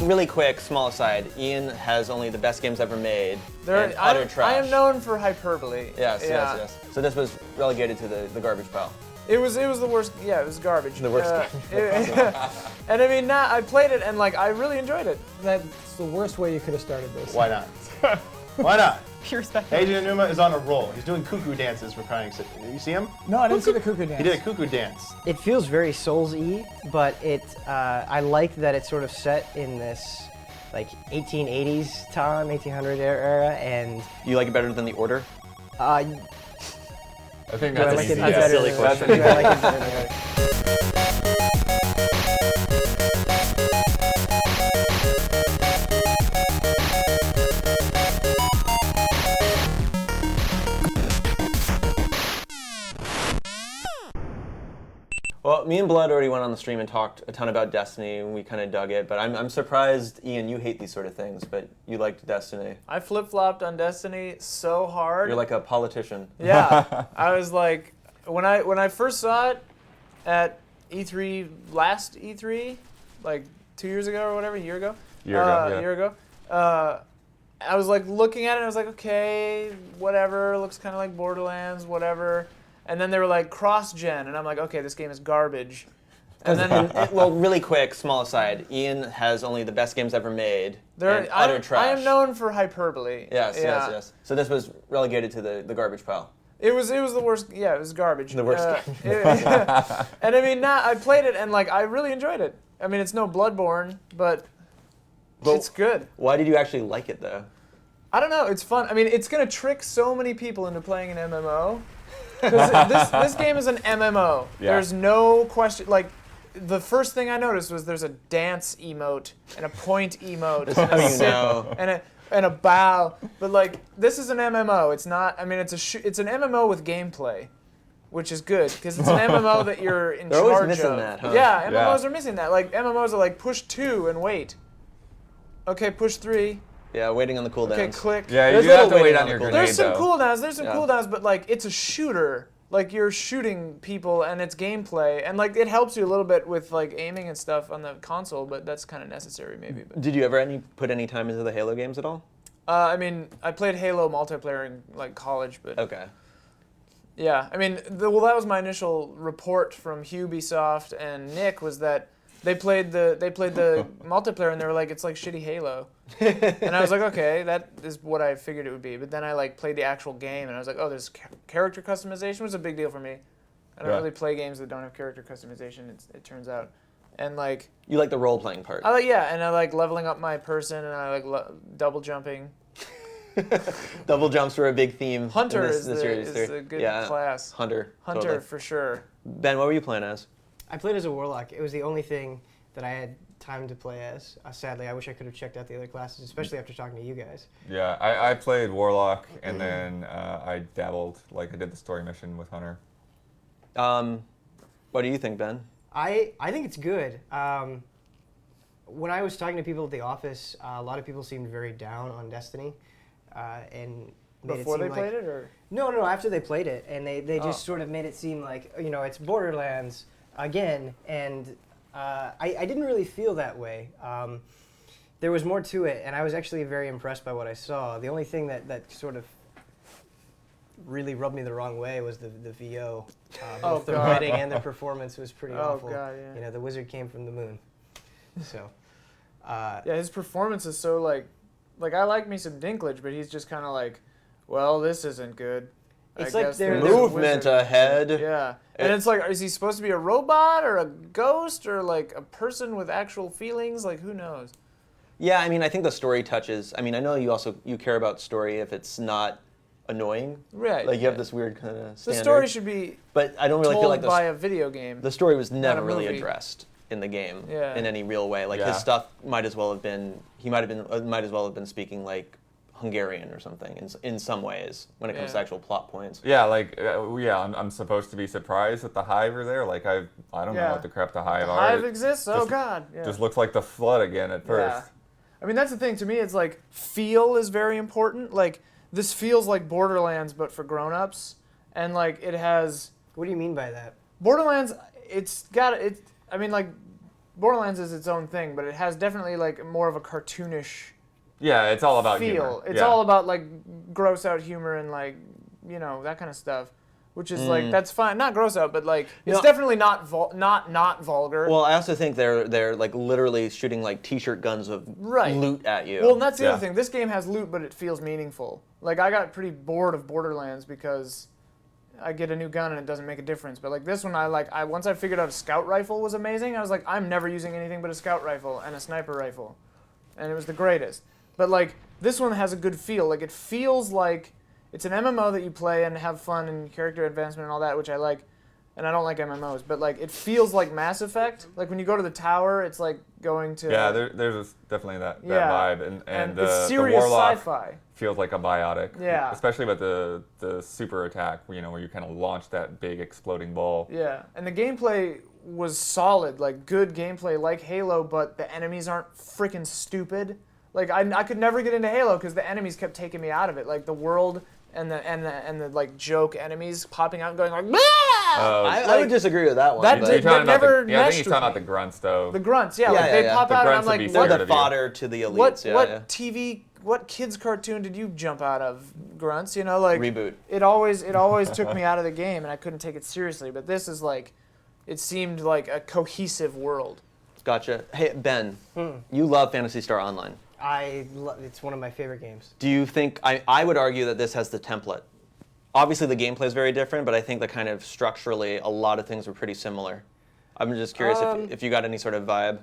really quick, small aside. Ian has only the best games ever made. And I utter trash. I am known for hyperbole. Yes, yeah. yes. So this was relegated to the garbage pile. It was the worst. Yeah, it was garbage. The worst game. And I mean, I played it and like I really enjoyed it. That's the worst way you could have started this. Why not? Why not? Pure speculation. Adrian Numa is on a roll. He's doing cuckoo dances for crying sake. You see him? No, I didn't see the cuckoo dance. He did a cuckoo dance. It feels very Souls-y, but I like that it's sort of set in this like 1880s time, 1800 era, and You like it better than The Order? I think do I that's like an it easy better yes. silly than- question. do I like it better than the other? Well, me and Blood already went on the stream and talked a ton about Destiny, and we kind of dug it. But I'm surprised, Ian, you hate these sort of things, but you liked Destiny. I flip-flopped on Destiny so hard. You're like a politician. Yeah, I was like, when I first saw it at E3, last E3, like 2 years ago or whatever, a year ago. Year ago. I was like looking at it and I was like, okay, whatever, looks kind of like Borderlands, whatever. And then they were like cross-gen, and I'm like, okay, this game is garbage. And then Well, really quick, small aside. Ian has only the best games ever made. And utter trash. I am known for hyperbole. Yes. So this was relegated to the garbage pile. It was the worst. Yeah, it was garbage. The worst game. And I mean, I played it and like I really enjoyed it. I mean, it's no Bloodborne, but it's good. Why did you actually like it, though? I don't know. It's fun. I mean, it's gonna trick so many people into playing an MMO. Because this game is an MMO. Yeah. There's no question. Like, the first thing I noticed was there's a dance emote and a point emote and how a you sit know. and a bow. But like, this is an MMO. It's not. I mean, it's an MMO with gameplay, which is good because it's an MMO that you're in They're charge always missing of. that, huh? Yeah, MMOs Yeah. are missing that. Like MMOs are like push 2 and wait. Okay, push 3. Yeah, waiting on the cooldowns. Okay, click. Yeah, you There's do have little to wait waiting on on your the grenade, There's some though. cooldowns. There's some Yeah. cooldowns, but like it's a shooter. Like you're shooting people and it's gameplay, and like it helps you a little bit with like aiming and stuff on the console, but that's kind of necessary maybe. But Did you ever put any time into the Halo games at all? I mean, I played Halo multiplayer in like college, but Okay. yeah, I mean, that was my initial report from Ubisoft and Nick was that they played the multiplayer and they were like, it's like shitty Halo, and I was like, okay, that is what I figured it would be. But then I like played the actual game and I was like, oh, there's character customization, was a big deal for me. I don't Yeah. really play games that don't have character customization. It turns out, and like You like the role-playing part. I like and I like leveling up my person and I like double jumping. Double jumps were a big theme. Hunter in this, is the the series is too. a good Yeah, class. Hunter. Hunter totally. for sure. Ben, what were you playing as? I played as a warlock. It was the only thing that I had time to play as. Sadly, I wish I could have checked out the other classes, especially after talking to you guys. Yeah, I played Warlock, and then I dabbled, like I did the story mission with Hunter. What do you think, Ben? I think it's good. When I was talking to people at the office, a lot of people seemed very down on Destiny, and made Before it they seem played like, it, or No, after they played it, and they Oh. just sort of made it seem like, you know, it's Borderlands again, and I didn't really feel that way. There was more to it, and I was actually very impressed by what I saw. The only thing that sort of really rubbed me the wrong way was the VO. Oh, Both the God. writing and the performance was pretty Oh, awful. God, yeah. You know, the wizard came from the moon. So, yeah, his performance is so like I like me some Dinklage, but he's just kind of like, well, this isn't good. It's I like guess they're- there's a Movement wizard. ahead. Yeah, and it's like, is he supposed to be a robot or a ghost or like a person with actual feelings? Like, who knows? Yeah, I mean, I think the story touches. I mean, I know you care about story if it's not annoying. Right. Like you have yeah. this weird kind of The standard. story should be But I don't really told feel like by a video game. the story was never a really movie. addressed in the game Yeah. in any real way. Like Yeah. his stuff might as well have been. He might as well have been speaking like Hungarian or something in some ways when it comes to Yeah. actual plot points. Yeah, like I'm supposed to be surprised that the Hive are there. Like I don't know Yeah. what the crap the Hive The are. Hive It exists. Oh just- God. Yeah. Just looks like the Flood again at first. Yeah. I mean, that's the thing. To me, it's like feel is very important. Like this feels like Borderlands, but for grown-ups, and like it has what do you mean by that? Borderlands. It's got it. I mean, like Borderlands is its own thing, but it has definitely like more of a cartoonish Yeah, it's all about feel. humor. It's Yeah. all about like gross out humor and like that kind of stuff, which is like that's fine. Not gross out, but like it's know- definitely not not vulgar. Well, I also think they're like literally shooting like t-shirt guns of Right. loot at you. Well, and that's the Yeah. other thing. This game has loot, but it feels meaningful. Like I got pretty bored of Borderlands because I get a new gun and it doesn't make a difference. But like this one, once I figured out a scout rifle was amazing. I was like, I'm never using anything but a scout rifle and a sniper rifle, and it was the greatest. But like this one has a good feel. Like it feels like it's an MMO that you play and have fun and character advancement and all that, which I like. And I don't like MMOs, but like it feels like Mass Effect. Like when you go to the tower, it's like going to Yeah, there's definitely that Yeah. vibe, and it's the serious Warlock sci-fi. feels like a biotic. Yeah. Especially with the super attack, where you kind of launch that big exploding ball. Yeah, and the gameplay was solid, like good gameplay, like Halo, but the enemies aren't freaking stupid. Like I could never get into Halo because the enemies kept taking me out of it. Like the world and the like joke enemies popping out and going like, "Bah!" I would disagree with that one. That but did- You're talking about never I think meshed he's with talking about me. the grunts though. The grunts, yeah, Yeah, like yeah, they yeah. pop The out and grunts I'm would be like, they're what, scared the of you. fodder to the elites. what TV, what kids cartoon did you jump out of? Grunts, like Reboot. It always took me out of the game and I couldn't take it seriously. But this is like, it seemed like a cohesive world. Gotcha. Hey, Ben, you love Phantasy Star Online. It's one of my favorite games. Do you think, I would argue that this has the template. Obviously the gameplay is very different, but I think that kind of structurally a lot of things were pretty similar. I'm just curious if you got any sort of vibe.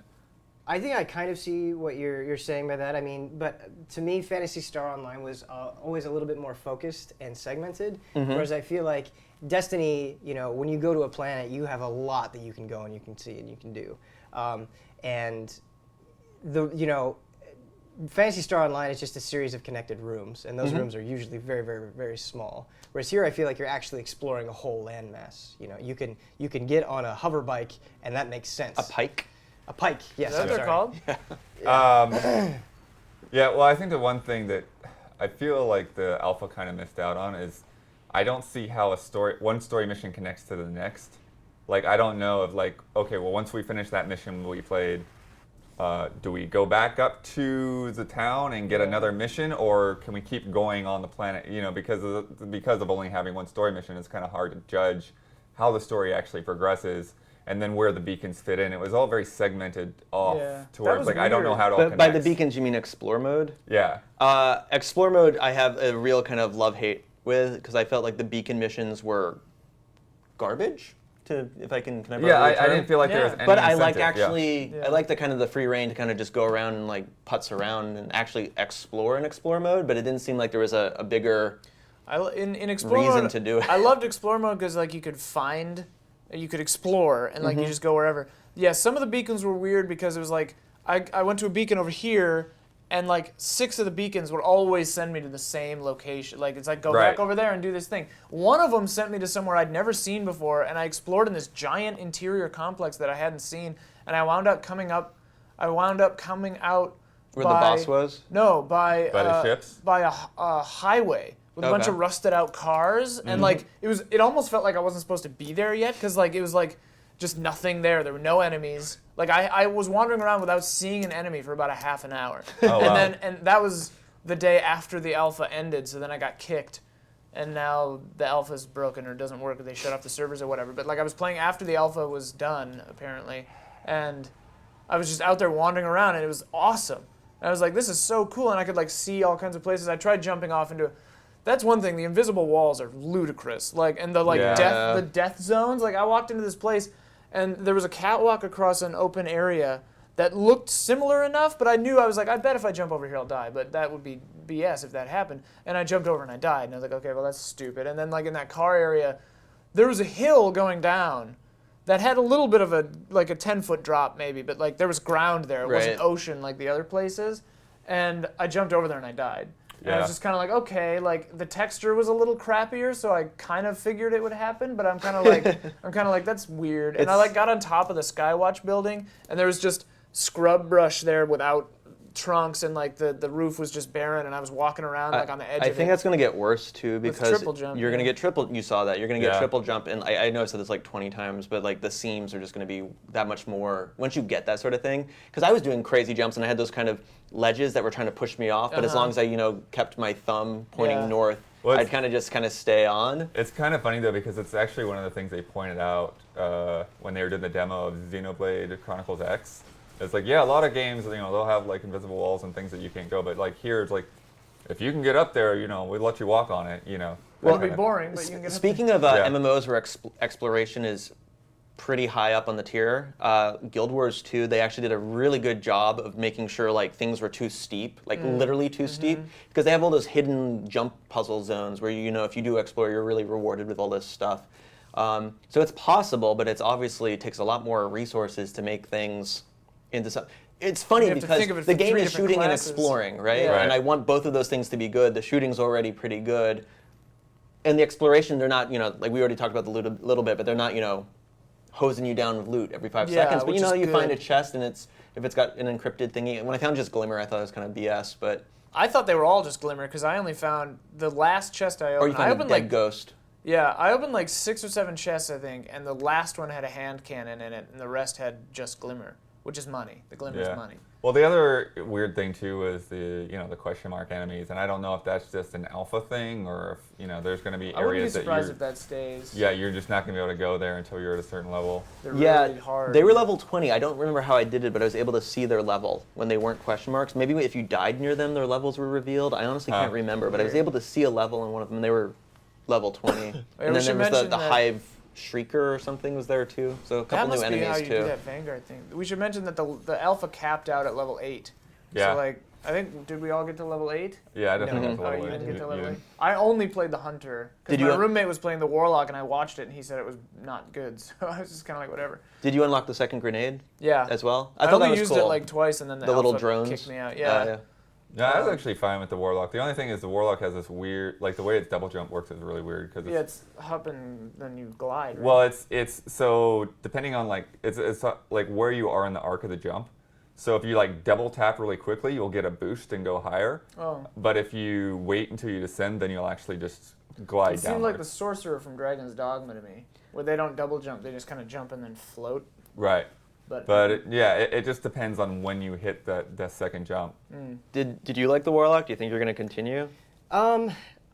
I think I kind of see what you're saying by that. I mean, but to me, Phantasy Star Online was always a little bit more focused and segmented, whereas I feel like Destiny, when you go to a planet, you have a lot that you can go and you can see and you can do. And Phantasy Star Online is just a series of connected rooms, and those rooms are usually very, very, very small. Whereas here, I feel like you're actually exploring a whole landmass. You can get on a hover bike, and that makes sense. A pike? A pike, yes. Is that I'm what they're sorry. called? Yeah, well, I think the one thing that I feel like the alpha kind of missed out on is I don't see how one story mission connects to the next. Like, I don't know if okay, well, once we finish that mission we played, do we go back up to the town and get another mission, or can we keep going on the planet? Because of only having one story mission, it's kind of hard to judge how the story actually progresses, and then where the beacons fit in. It was all very segmented off Yeah. to where That it's was like I don't know weird. how to all But by the connects. beacons you mean explore mode? Yeah. Explore mode I have a real kind of love-hate with, because I felt like the beacon missions were garbage, if I can I borrow Yeah, the I term? didn't feel like there was any But I like incentive, yeah. Yeah. I like the kind of the free reign to kind of just go around and like putz around and actually explore in explore mode, but it didn't seem like there was a bigger In explore reason mode, to do it. I loved explore mode because like you could explore and like you just go wherever. Yeah, some of the beacons were weird because it was like I went to a beacon over here and like 6 of the beacons would always send me to the same location. Like it's like go Right. back over there and do this thing. One of them sent me to somewhere I'd never seen before, and I explored in this giant interior complex that I hadn't seen, and I wound up coming out where by, the boss was. No, by the ships? by a highway with a bunch Okay. of rusted out cars, and like it almost felt like I wasn't supposed to be there yet because like it was like just nothing there. There were no enemies. Like I was wandering around without seeing an enemy for about a half an hour, Oh, wow. and that was the day after the alpha ended. So then I got kicked, and now the alpha's broken or doesn't work. Or they shut off the servers or whatever. But like I was playing after the alpha was done apparently, and I was just out there wandering around, and it was awesome. And I was like, this is so cool, and I could like see all kinds of places. I tried jumping off into. That's one thing. The invisible walls are ludicrous. Like and the like Yeah. the death zones. Like I walked into this place, and there was a catwalk across an open area that looked similar enough, but I was like, I bet if I jump over here I'll die. But that would be BS if that happened. And I jumped over and I died. And I was like, okay, well that's stupid. And then like in that car area, there was a hill going down that had a little bit of a 10-foot drop maybe, but like there was ground there. It wasn't Right. ocean like the other places. And I jumped over there and I died. And I was Yeah. just kind of like, okay, like the texture was a little crappier, so I kind of figured it would happen, but I'm kind of like, that's weird. And I like got on top of the Skywatch building, and there was just scrub brush there without trunks and like the roof was just barren and I was walking around like on the edge I of think it. that's going to get worse too because triple jump, you're going to yeah. get triple. You saw that. You're going to get Yeah. triple jump, and I noticed that it's like 20 times, but like the seams are just going to be that much more once you get that sort of thing. Because I was doing crazy jumps and I had those kind of ledges that were trying to push me off, but as long as I kept my thumb pointing Yeah. north, Well, I'd kind of stay on. It's kind of funny though because it's actually one of the things they pointed out when they were doing the demo of Xenoblade Chronicles X. It's like, yeah, a lot of games, they'll have like invisible walls and things that you can't go, but like here it's like, if you can get up there, we let you walk on it, Well, it'll be boring, but you can get Speaking of Yeah. MMOs where exploration is pretty high up on the tier, Guild Wars 2, they actually did a really good job of making sure like things were too steep, like literally too steep, because they have all those hidden jump puzzle zones where if you do explore, you're really rewarded with all this stuff. So it's possible, but it takes a lot more resources to make things into something. It's funny You have to because think of it the from game three is different shooting and classes. exploring, right? Yeah. And I want both of those things to be good. The shooting's already pretty good. And the exploration, they're not, like we already talked about the loot a little bit, but they're not, hosing you down with loot every 5 Yeah, seconds. But which is you find a good. chest and if it's got an encrypted thingy. When I found just Glimmer, I thought it was kind of BS, but I thought they were all just Glimmer because I only found the last chest I or opened. you I find a opened dead like ghost. Yeah, I opened like 6 or 7 chests, I think, and the last one had a hand cannon in it, and the rest had just Glimmer, which is money. The Glimmer is money. Well, the other weird thing too is the question mark enemies, and I don't know if that's just an alpha thing or if there's going to be I wouldn't be areas that surprised if that stays. you're just not going to be able to go there until you're at a certain level. They're Yeah, really hard. they were level 20. I don't remember how I did it, but I was able to see their level when they weren't question marks. Maybe if you died near them, their levels were revealed. I honestly can't remember, but I was able to see a level in one of them. They were level 20. And then there was the Hive Shrieker or something was there too. So a That couple must new be how enemies you do too. that Vanguard thing. We should mention that the alpha capped out at level 8. Yeah. So like, I think, did we all get to level 8? Yeah, I definitely got to Oh, level you 8. didn't get to level You 8? didn't? I only played the Hunter. Did Because you my un- roommate was playing the Warlock, and I watched it, and he said it was not good. So I was just kind of like, whatever. Did you unlock the second grenade Yeah. as well? I thought only that was used cool. it like twice, and then the little alpha drones kicked me out. Yeah. yeah. Yeah, I was actually fine with the Warlock. The only thing is the Warlock has this weird, like the way its double jump works is really weird because Yeah, it's hop and then you glide. Right? well, it's so depending on like it's like where you are in the arc of the jump. So if you like double tap really quickly, you'll get a boost and go higher. Oh. But if you wait until you descend, then you'll actually just glide It down. seemed like the sorcerer from Dragon's Dogma to me, where they don't double jump; they just kind of jump and then float. Right. But It just depends on when you hit that second jump. Did you like the Warlock? Do you think you're going to continue?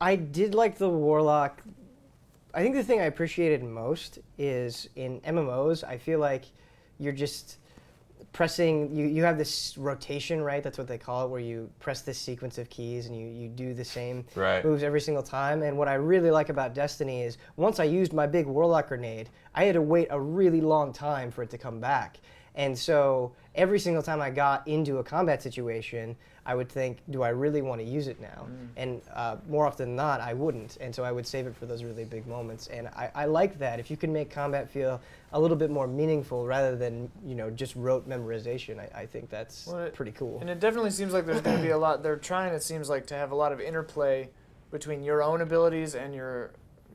I did like the Warlock. I think the thing I appreciated most is in MMOs, I feel like you're just pressing, you have this rotation, right? That's what they call it, where you press this sequence of keys and you do the same Right. moves every single time. And what I really like about Destiny is once I used my big Warlock grenade, I had to wait a really long time for it to come back. And so every single time I got into a combat situation, I would think, do I really want to use it now? And more often than not, I wouldn't. And so I would save it for those really big moments. And I like that. If you can make combat feel a little bit more meaningful rather than, just rote memorization, I think that's pretty cool. And it definitely seems like there's going to be a lot. They're trying, it seems like, to have a lot of interplay between your own abilities and your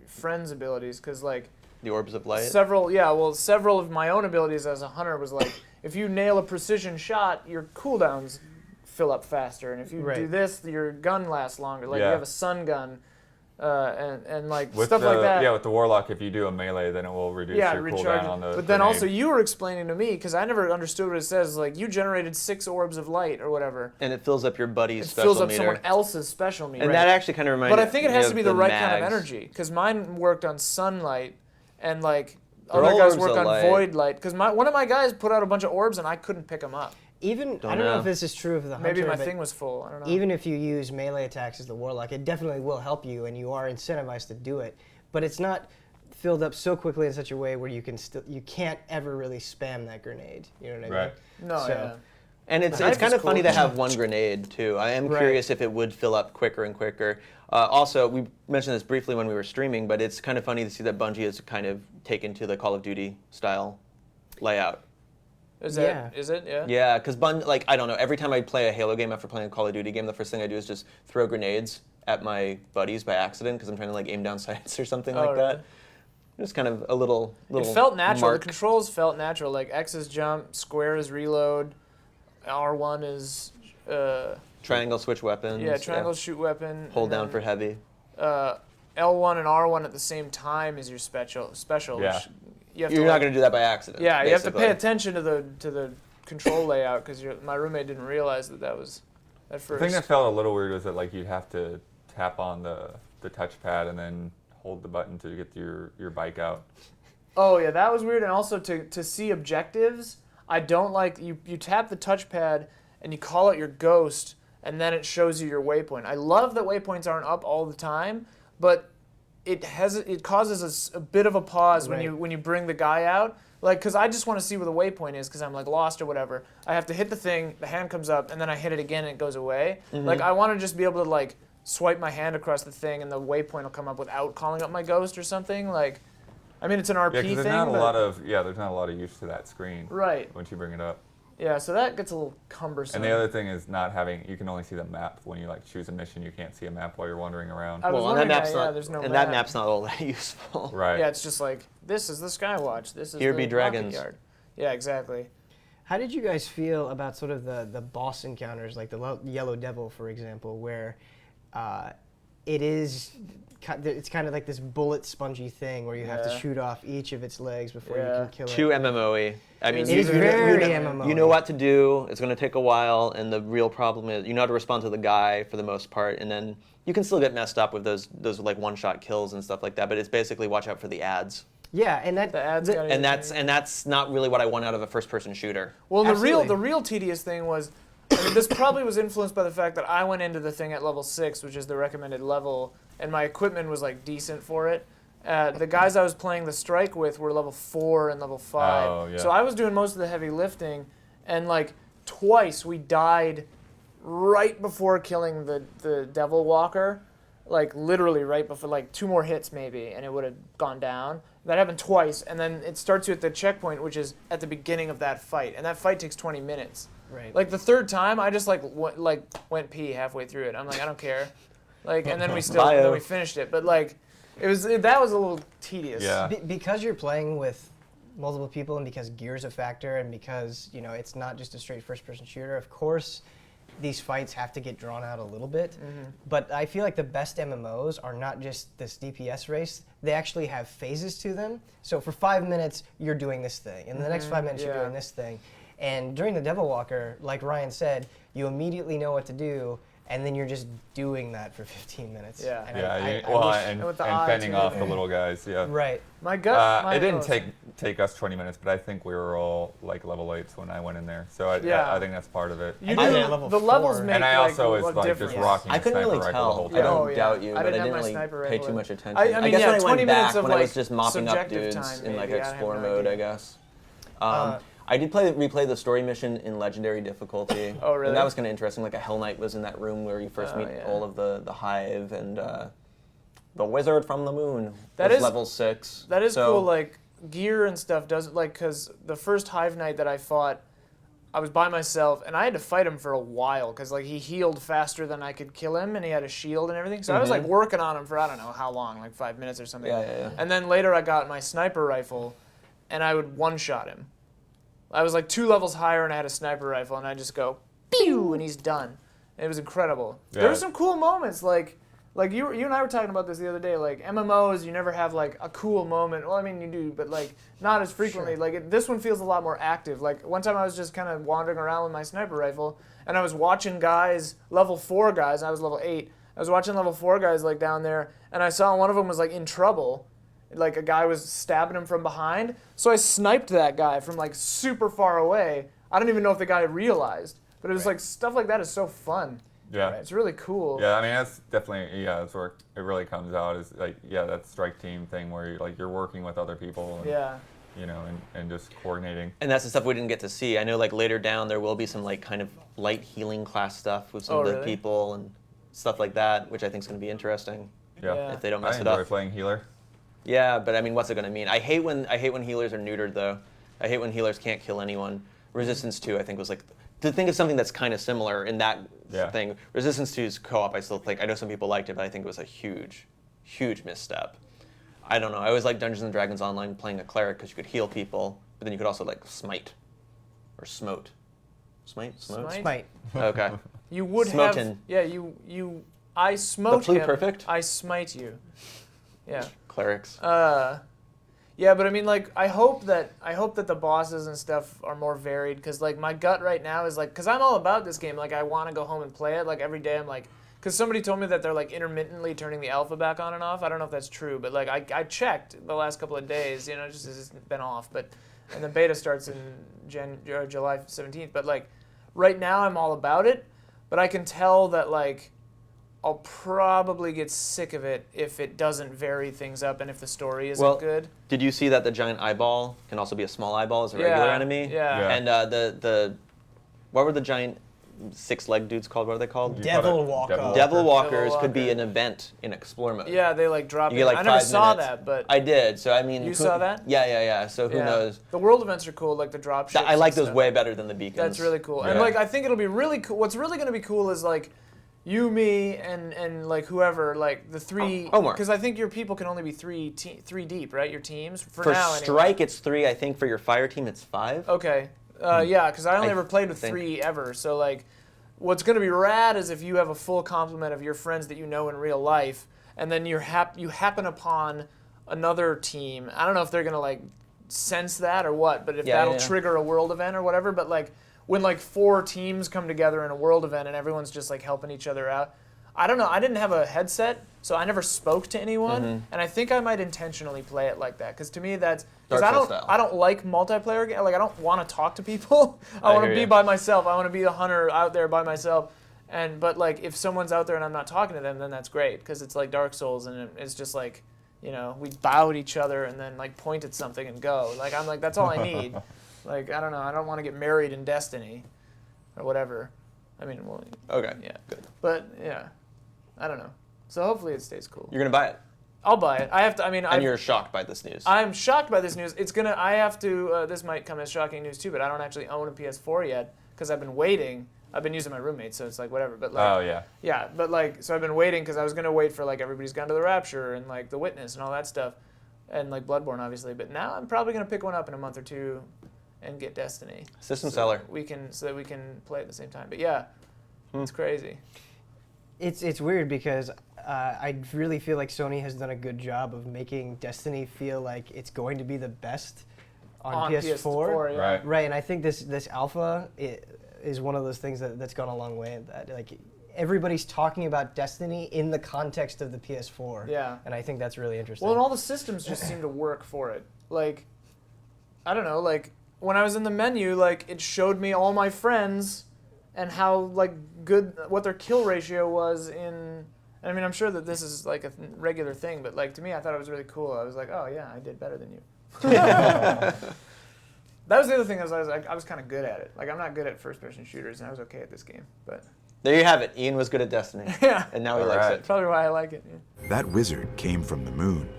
friends' abilities, because like The Orbs of Light? several of my own abilities as a hunter was like, if you nail a precision shot, your cooldowns fill up faster, and if you do this, your gun lasts longer. Like you have a sun gun, and like With stuff like that. Yeah, with the Warlock, if you do a melee, then it will reduce your recharge. cooldown on the But then grenade. also you were explaining to me, because I never understood what it says. Like you generated 6 orbs of light or whatever. And it fills up your buddy's It special fills up meter. someone else's special meter. And that actually kind of reminds But I think it has to be the right kind of mags. energy, because mine worked on sunlight, and like They're other all guys orbs work of on light. void light. Because one of my guys put out a bunch of orbs and I couldn't pick them up. Even, I don't know if this is true of the Hunter, Maybe my but thing was full. I don't know. even if you use melee attacks as the Warlock, it definitely will help you, and you are incentivized to do it. But it's not filled up so quickly in such a way where you can't ever really spam that grenade. You know what I Right. mean? no, So- yeah. And it's Knife kind is of funny cool. to have one grenade too. I am Right. curious if it would fill up quicker and quicker. Also, we mentioned this briefly when we were streaming, but it's kind of funny to see that Bungie has kind of taken to the Call of Duty style layout. Is Yeah. it? Yeah. Yeah, because I don't know. Every time I play a Halo game after playing a Call of Duty game, the first thing I do is just throw grenades at my buddies by accident because I'm trying to like aim down sights or something Oh, like that. really? Just kind of a little. It felt natural. mark. The controls felt natural. Like X is jump, square is reload, R1 is Triangle switch weapons. Yeah, triangle shoot weapon. Hold and down then, for heavy. L1 and R1 at the same time is your special. Yeah. Which you have You're to, not like, going to do that by accident. Yeah, you have to pay basically. attention to the control layout because my roommate didn't realize that was at The first. thing that felt a little weird was that like you'd have to tap on the touchpad and then hold the button to get your bike out. Oh yeah, that was weird. And also to see objectives, I don't like you tap the touchpad and you call out your ghost and then it shows you your waypoint. I love that waypoints aren't up all the time, but it causes a bit of a pause Right. when you bring the guy out. Like, because I just want to see where the waypoint is because I'm like lost or whatever. I have to hit the thing, the hand comes up, and then I hit it again and it goes away. Like, I want to just be able to like swipe my hand across the thing and the waypoint will come up without calling up my ghost or something. Like, I mean, it's an RP Yeah, because thing. there's not a but- lot of there's not a lot of use to that screen Right. once you bring it up. Yeah, so that gets a little cumbersome. And the other thing is not having you can only see the map when you like choose a mission. You can't see a map while you're wandering around. I was Well, and that wondering map's that, yeah, not. there's no and map. that map's not all that useful. Right. Yeah, it's just like, this is the Skywatch. This is Here the be rocket dragons. yard. Yeah, exactly. How did you guys feel about sort of the boss encounters, like the Yellow Devil, for example, where it's kind of like this bullet spongy thing where you have to Yeah. shoot off each of its legs before you Yeah. can kill Too it. MMO-y. I mean, It is you very know, MMO-y. You know what to do. It's going to take a while, and the real problem is you know how to respond to the guy for the most part, and then you can still get messed up with those like one-shot kills and stuff like that. But it's basically watch out for the ads, Yeah, and The ads gotta and that's not really what I want out of a first-person shooter. Well, Absolutely. the real tedious thing was, I mean, this probably was influenced by the fact that I went into the thing at level 6, which is the recommended level, and my equipment was like decent for it. The guys I was playing the strike with were level 4 and level 5. Oh, yeah. So I was doing most of the heavy lifting, and like twice we died right before killing the Devil Walker. Like literally right before, like 2 more hits maybe, and it would have gone down. That happened twice, and then it starts you at the checkpoint, which is at the beginning of that fight, and that fight takes 20 minutes. right. Like the third time, I just went pee halfway through it. I'm like, I don't care. Like, and then Bio. we finished it. But like, that was a little tedious. Yeah. Because you're playing with multiple people and because gear's a factor and because, it's not just a straight first-person shooter, of course, these fights have to get drawn out a little bit. But I feel like the best MMOs are not just this DPS race. They actually have phases to them. So for 5 minutes, you're doing this thing. And the next 5 minutes, you're yeah. doing this thing. And during the Devil Walker, like Ryan said, you immediately know what to do, and then you're just doing that for 15 minutes. Yeah. And Yeah, I wish- And with the and eye, fending too. off the little guys. Yeah. Right. My gut. It didn't take us 20 minutes, but I think we were all like level 8s when I went in there. So Yeah. I think that's part of it. You I do, did level the levels 4. make And I also like, was look like different. just rocking I a couldn't sniper really rifle the tell. whole I time. don't Oh, yeah. doubt you, I but I didn't have didn't my really sniper pay rifle too in. much attention. I mean, guess yeah, when I 20 went minutes back, of, when I was like, just mopping up subjective dudes time, in like maybe. I have explore no mode, idea. I guess. I did replay the story mission in legendary difficulty. Oh, really? And that was kind of interesting. Like a Hell Knight was in that room where you first Oh, meet yeah. all of the Hive and the Wizard from the Moon. That was is- level 6. That is So- cool. Like gear and stuff does like because the first Hive Knight that I fought, I was by myself and I had to fight him for a while because like he healed faster than I could kill him and he had a shield and everything. So I was like working on him for I don't know how long, like 5 minutes or something. Yeah. And then later I got my sniper rifle, and I would one-shot him. I was like 2 levels higher and I had a sniper rifle and I just go pew and he's done. And it was incredible. There Yeah. were some cool moments like you and I were talking about this the other day. Like MMOs, you never have like a cool moment. Well, I mean you do, but like not as frequently. Sure. Like this one feels a lot more active. Like one time I was just kind of wandering around with my sniper rifle and I was watching guys, level 4 guys. I was level 8. I was watching level 4 guys like down there, and I saw one of them was like in trouble. Like a guy was stabbing him from behind. So I sniped that guy from like super far away. I don't even know if the guy realized, but it was like stuff like that is so fun. Yeah. It's really cool. Yeah, I mean that's definitely that's where it really comes out is like that strike team thing where you're working with other people and Yeah. and just coordinating. And that's the stuff we didn't get to see. I know like later down there will be some like kind of light healing class stuff with some Oh, of the really? people and stuff like that, which I think is going to be interesting Yeah. if they don't I mess it enjoy up. playing healer. Yeah, but I mean, what's it going to mean? I hate when healers are neutered though. I hate when healers can't kill anyone. Resistance 2, I think, was like to think of something that's kind of similar in that Yeah. thing. Resistance 2's co-op. I still think I know some people liked it, but I think it was a huge misstep. I don't know. I always like Dungeons and Dragons Online playing a cleric because you could heal people, but then you could also like smite or smote. Smite? Smote? Smite. Okay. You would Smoten. have. Yeah, you. I smote The him. pluperfect? I smite you. Yeah. Clerics. Yeah, but I mean, like, I hope that the bosses and stuff are more varied, because like my gut right now is like, because I'm all about this game. Like, I want to go home and play it. Like every day, I'm like, because somebody told me that they're like intermittently turning the alpha back on and off. I don't know if that's true, but like I checked the last couple of days. You know, just it's been off. But and the beta starts in July 17th. But like right now, I'm all about it. But I can tell that like I'll probably get sick of it if it doesn't vary things up and if the story isn't good. Did you see that the giant eyeball can also be a small eyeball as a regular enemy? Yeah. And the what were the giant six-legged dudes called? What are they called? Devil Walker. Devil Walkers Devil could be Walker. an event in Explore mode. Yeah, they like drop You in. get like I never 5 saw minutes. that, but I did. So I mean, You saw that? Yeah. So who knows? The world events are cool, like the drop ships. I like and those stuff. way better than the beacons. That's really cool. Yeah. And like I think it'll be really cool. What's really going to be cool is like you, me, and like whoever, like the three. Omar. Because I think your people can only be three deep, right? Your teams for For now. Anyway. strike, it's 3. I think for your fire team, it's 5. Okay. Yeah, because I only I ever played with think. 3 ever. So like, what's going to be rad is if you have a full complement of your friends that you know in real life, and then you happen upon another team. I don't know if they're going to like sense that or what, but if that'll trigger a world event or whatever. But like when like 4 teams come together in a world event and everyone's just like helping each other out. I don't know. I didn't have a headset, so I never spoke to anyone, and I think I might intentionally play it like that. Because to me, that's because Dark Souls style. I don't like multiplayer. Like I don't want to talk to people. I want to hear be ya. by myself. I want to be the hunter out there by myself. But like if someone's out there and I'm not talking to them, then that's great because it's like Dark Souls and it's just like, you know, we bow at each other and then like point at something and go. Like I'm like that's all I need. Like I don't know. I don't want to get married in Destiny, or whatever. I mean, well, Okay. yeah, Good. but yeah. I don't know. So hopefully it stays cool. You're gonna buy it, I'll buy it. I have to. I mean, and you're shocked by this news. I'm shocked by this news. It's gonna. I have to. This might come as shocking news too, but I don't actually own a PS4 yet because I've been waiting. I've been using my roommate, so it's like whatever. But like, Oh yeah. yeah. But like, so I've been waiting because I was gonna wait for like Everybody's Gone to the Rapture and like The Witness and all that stuff, and like Bloodborne obviously. But now I'm probably gonna pick one up in a month or two, and get Destiny. System seller. So that we can play at the same time. But yeah, it's crazy. It's weird because I really feel like Sony has done a good job of making Destiny feel like it's going to be the best on PS4. Yeah. Right. Right, and I think this alpha is one of those things that's gone a long way. In that like everybody's talking about Destiny in the context of the PS4. Yeah. and I think that's really interesting. Well, and all the systems just seem to work for it. Like, I don't know, like, when I was in the menu, like, it showed me all my friends and how, like, good, what their kill ratio was in, I mean, I'm sure that this is, like, a regular thing, but, like, to me, I thought it was really cool. I was like, oh, yeah, I did better than you. That was the other thing, I was kind of good at it. Like, I'm not good at first-person shooters, and I was okay at this game, but... There you have it. Ian was good at Destiny. Yeah. And now he likes Alright. it. Probably why I like it, yeah. That wizard came from the moon.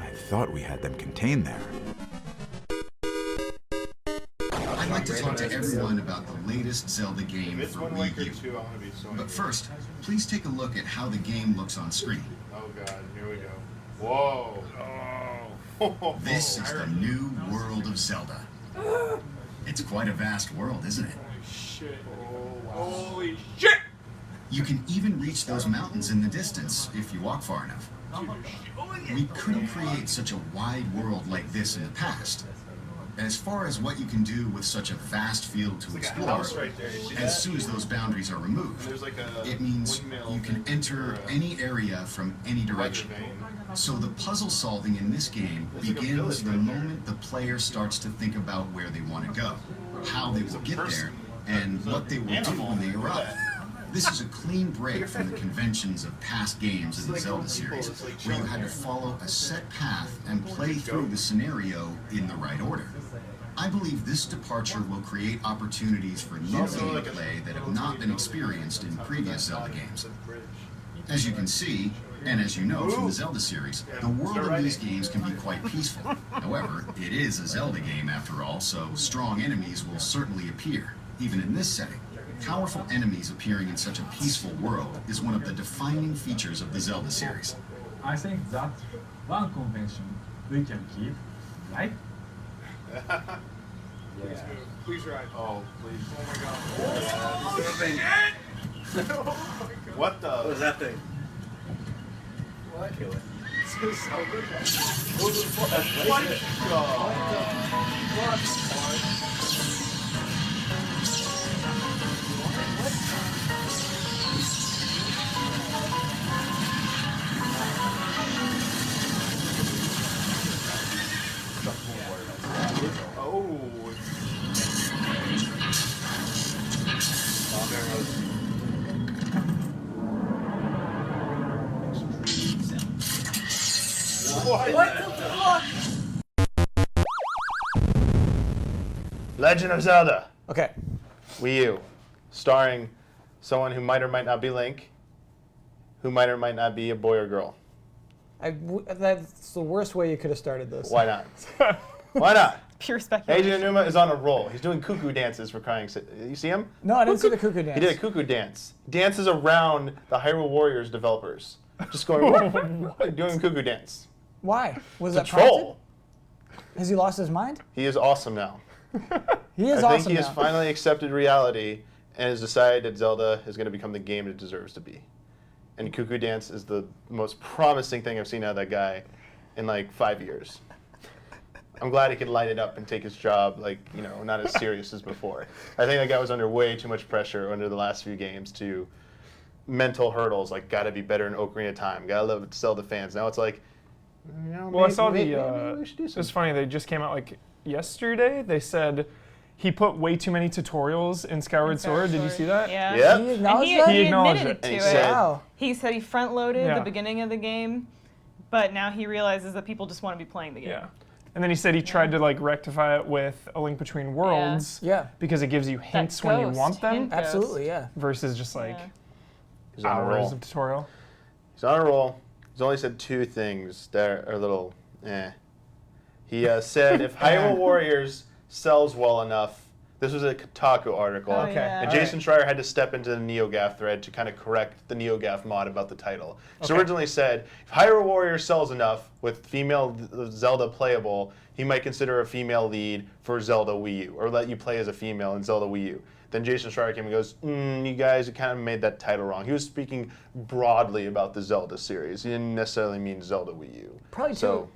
I thought we had them contained there. I'd like to talk to everyone about the latest Zelda game If it's for one Wii week or U. two, I want to be so. But first, please take a look at how the game looks on screen. Oh god, here we go. Whoa. Oh. This is the new world of Zelda. It's quite a vast world, isn't it? Shit. Oh, wow. Holy shit! You can even reach those mountains in the distance if you walk far enough. We couldn't create such a wide world like this in the past. As far as what you can do with such a vast field to Like a explore, house right there. You see as that? soon as those boundaries are removed, There's like a it means windmill you can thing enter for, any area from any direction. vein. So the puzzle solving in this game There's like a begins village the right there. moment the player starts to think about where they want to go, how they will get there, and what they will do when they arrive. This is a clean break from the conventions of past games in the Zelda series, where you had to follow a set path and play through the scenario in the right order. I believe this departure will create opportunities for new gameplay that have not been experienced in previous Zelda games. As you can see, and as you know from the Zelda series, the world in these games can be quite peaceful. However, it is a Zelda game after all, so strong enemies will certainly appear, even in this setting. Powerful enemies appearing in such a peaceful world is one of the defining features of the Zelda series. I think that one convention we can keep, right? Please ride. Oh, please. Oh my god. What the? What is that thing? What? Kill it. Legend of Zelda. Okay. Wii U, starring someone who might or might not be Link, who might or might not be a boy or girl. That's the worst way you could have started this. Why not? Why not? Pure speculation. Eiji Aonuma is on a roll. He's doing cuckoo dances for crying. You see him? No, I didn't see the cuckoo dance. He did a cuckoo dance. Dances around the Hyrule Warriors developers, just going doing cuckoo dance. Why? Was It's a that prompted? troll. Has he lost his mind? He is awesome now. He is I awesome think he now. has finally accepted reality and has decided that Zelda is going to become the game it deserves to be. And Cuckoo Dance is the most promising thing I've seen out of that guy in like 5 years. I'm glad he could light it up and take his job like, you know, not as serious as before. I think that guy was under way too much pressure under the last few games to mental hurdles, like gotta be better in Ocarina of Time, gotta love Zelda fans. Now it's like, you know, Well, I saw maybe the. we should do It's something. funny. They just came out like yesterday. They said he put way too many tutorials in Skyward Sword. Did you see that? Yeah. Yep. He And acknowledged he, that? He he acknowledged admitted it. to And he it. said- Wow. He said he front-loaded Yeah. the beginning of the game, but now he realizes that people just want to be playing the game. Yeah. And then he said he tried to like rectify it with A Link Between Worlds Yeah. because it gives you hints when you ghost want them hint ghost. Absolutely, yeah. versus just like Yeah. He's on a roll. hours of tutorial. He's on a roll. He's only said two things that are a little He said if Hyrule Warriors sells well enough, this was a Kotaku article, Oh, Okay. yeah. and Jason Schreier had to step into the NeoGAF thread to kind of correct the NeoGAF mod about the title. He Okay. originally said, if Hyrule Warriors sells enough with female Zelda playable, he might consider a female lead for Zelda Wii U, or let you play as a female in Zelda Wii U. Then Jason Schreier came and goes, you guys kind of made that title wrong. He was speaking broadly about the Zelda series. He didn't necessarily mean Zelda Wii U.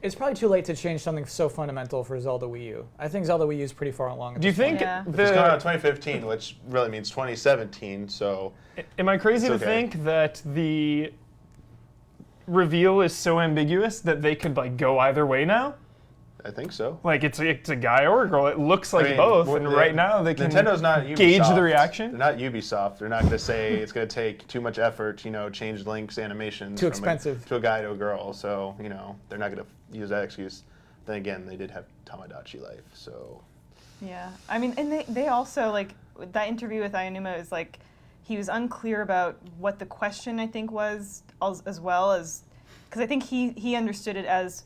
It's probably too late to change something so fundamental for Zelda Wii U. I think Zelda Wii U is pretty far along. at Do you this point. think Yeah. It's coming out in the? 2015, which really means 2017, so... Am I crazy It's to okay. think that the reveal is so ambiguous that they could like go either way now? I think so. Like it's a guy or a girl. It looks like I mean, both, what and the- right now they can Nintendo's not Ubisoft. gauge the reaction. They're not Ubisoft. They're not going to say it's going to take too much effort, change Link's animations Too from expensive. to a guy to a girl. So, they're not going to use that excuse. Then again, they did have Tamagotchi Life, so... Yeah, I mean, and they also, like, that interview with Aonuma is like, he was unclear about what the question, I think, was, as well as, because I think he understood it as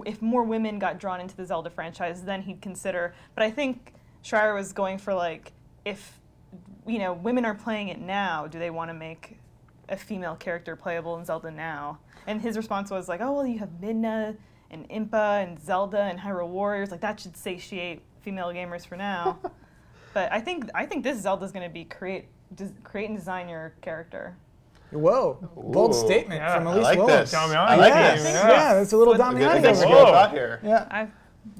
if more women got drawn into the Zelda franchise, then he'd consider, but I think Schreier was going for, like, if, women are playing it now, do they want to make a female character playable in Zelda now? And his response was like, oh, well, you have Midna and Impa and Zelda and Hyrule Warriors, like, that should satiate female gamers for now. But I think this Zelda's going to be create and design your character. Whoa, bold Ooh. statement Yeah, from I Elise like Williams. this. Damiani I like Yeah, this. yeah, that's a little Good- Damiani That's a over good here. thought here. Yeah.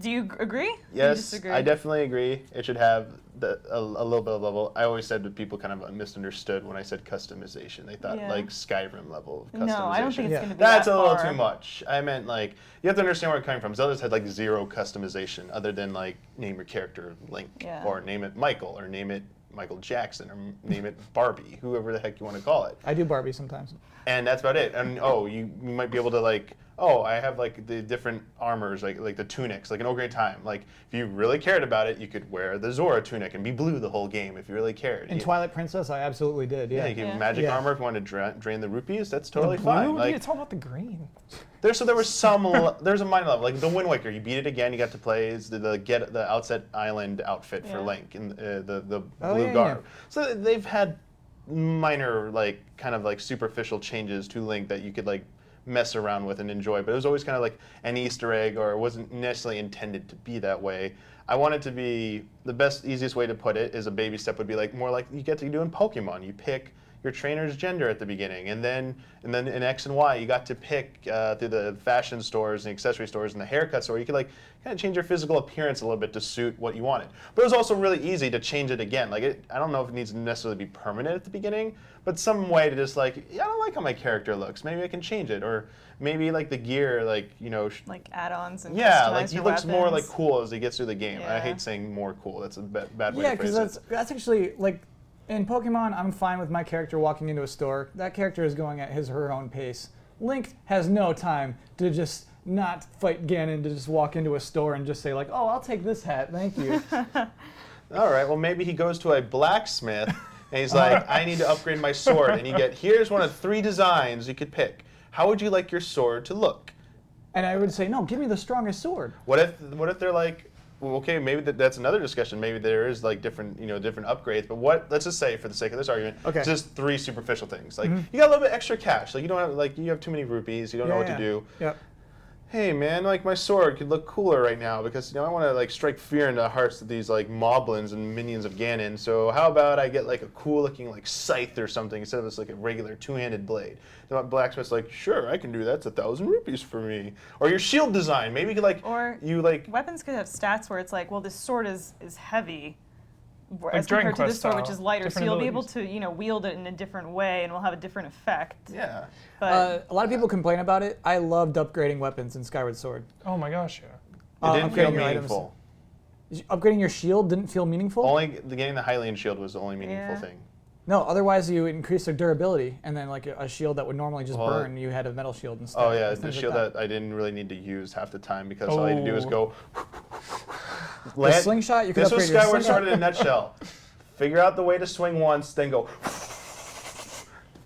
Do you agree? Or you Yes, disagree? I definitely agree. It should have a little bit of level. I always said that people kind of misunderstood when I said customization. They thought Yeah. like Skyrim level of customization. No, I don't think it's Yeah. going to be That's that a little far. too much. I meant like you have to understand where it's coming from. Zelda's had like zero customization other than like name your character Link Yeah. or name it Michael or name it Michael Jackson or name it Barbie, whoever the heck you want to call it. I do Barbie sometimes. And that's about it. And you might be able to like, I have like the different armors, like the tunics, like in Ocarina of Time. Like if you really cared about it, you could wear the Zora tunic and be blue the whole game if you really cared. In You- Twilight Princess, I absolutely did. yeah, Yeah. you can Yeah. magic Yeah. armor if you want to drain the rupees. That's totally Blue? fine. Dude, Like it's all about the green. there was some there's a minor level like the Wind Waker. You beat it again. You got to play as the Outset Island outfit for Yeah. Link in the Oh, blue yeah, garb. So they've had minor like kind of like superficial changes to Link that you could like mess around with and enjoy, but it was always kind of like an Easter egg or it wasn't necessarily intended to be that way. I want it to be the best, easiest way to put it is a baby step would be like more like you get to do in Pokemon. You pick your trainer's gender at the beginning, and then in X and Y you got to pick through the fashion stores and accessory stores and the haircut store. You could like kind of change your physical appearance a little bit to suit what you wanted. But it was also really easy to change it again. Like I don't know if it needs to necessarily be permanent at the beginning, but some way to just like, yeah, I don't like how my character looks. Maybe I can change it, or maybe like the gear, like like add-ons and yeah, customize like he your looks more like weapons. cool as he gets through the game. I Yeah. hate saying more cool. That's a bad way Yeah, to phrase because it. that's actually like in Pokemon, I'm fine with my character walking into a store. That character is going at his or her own pace. Link has no time to just not fight Ganon, to just walk into a store and just say like, "Oh, I'll take this hat, thank you." All right, well maybe he goes to a blacksmith and he's like, I need to upgrade my sword, and here's one of 3 designs you could pick. How would you like your sword to look? And I would say, "No, give me the strongest sword." What if they're like, well, okay, maybe that's another discussion. Maybe there is like different upgrades. But let's just say, for the sake of this argument, Okay. just 3 superficial things. Like you got a little bit extra cash. Like you don't have you have too many rupees. You don't know what to do. Yep. Hey man, like my sword could look cooler right now because I want to like strike fear into the hearts of these like moblins and minions of Ganon. So how about I get like a cool looking like scythe or something instead of this like a regular 2-handed blade? The blacksmith's like, sure, I can do that. It's 1,000 rupees for me. Or your shield design, maybe you like Weapons could have stats where it's like, well, this sword is heavy, as Dragon compared to this Quest sword, which style, is lighter. So different you'll be able abilities. to wield it in a different way, and will have a different effect. yeah. But A lot of people complain about it. I loved upgrading weapons in Skyward Sword. Oh my gosh, yeah. It didn't feel upgrading your items. meaningful. Upgrading your shield didn't feel meaningful? Getting the Hylian shield was the only meaningful Yeah. thing. No, otherwise you increase their durability, and then like a shield that would normally just Well, burn, you had a metal shield instead. Oh yeah, Things the like shield that I didn't really need to use half the time because all I had to do was go. The slingshot, you could This was upgrade your Skyward slingshot. Sword in a nutshell. Figure out the way to swing once, then go.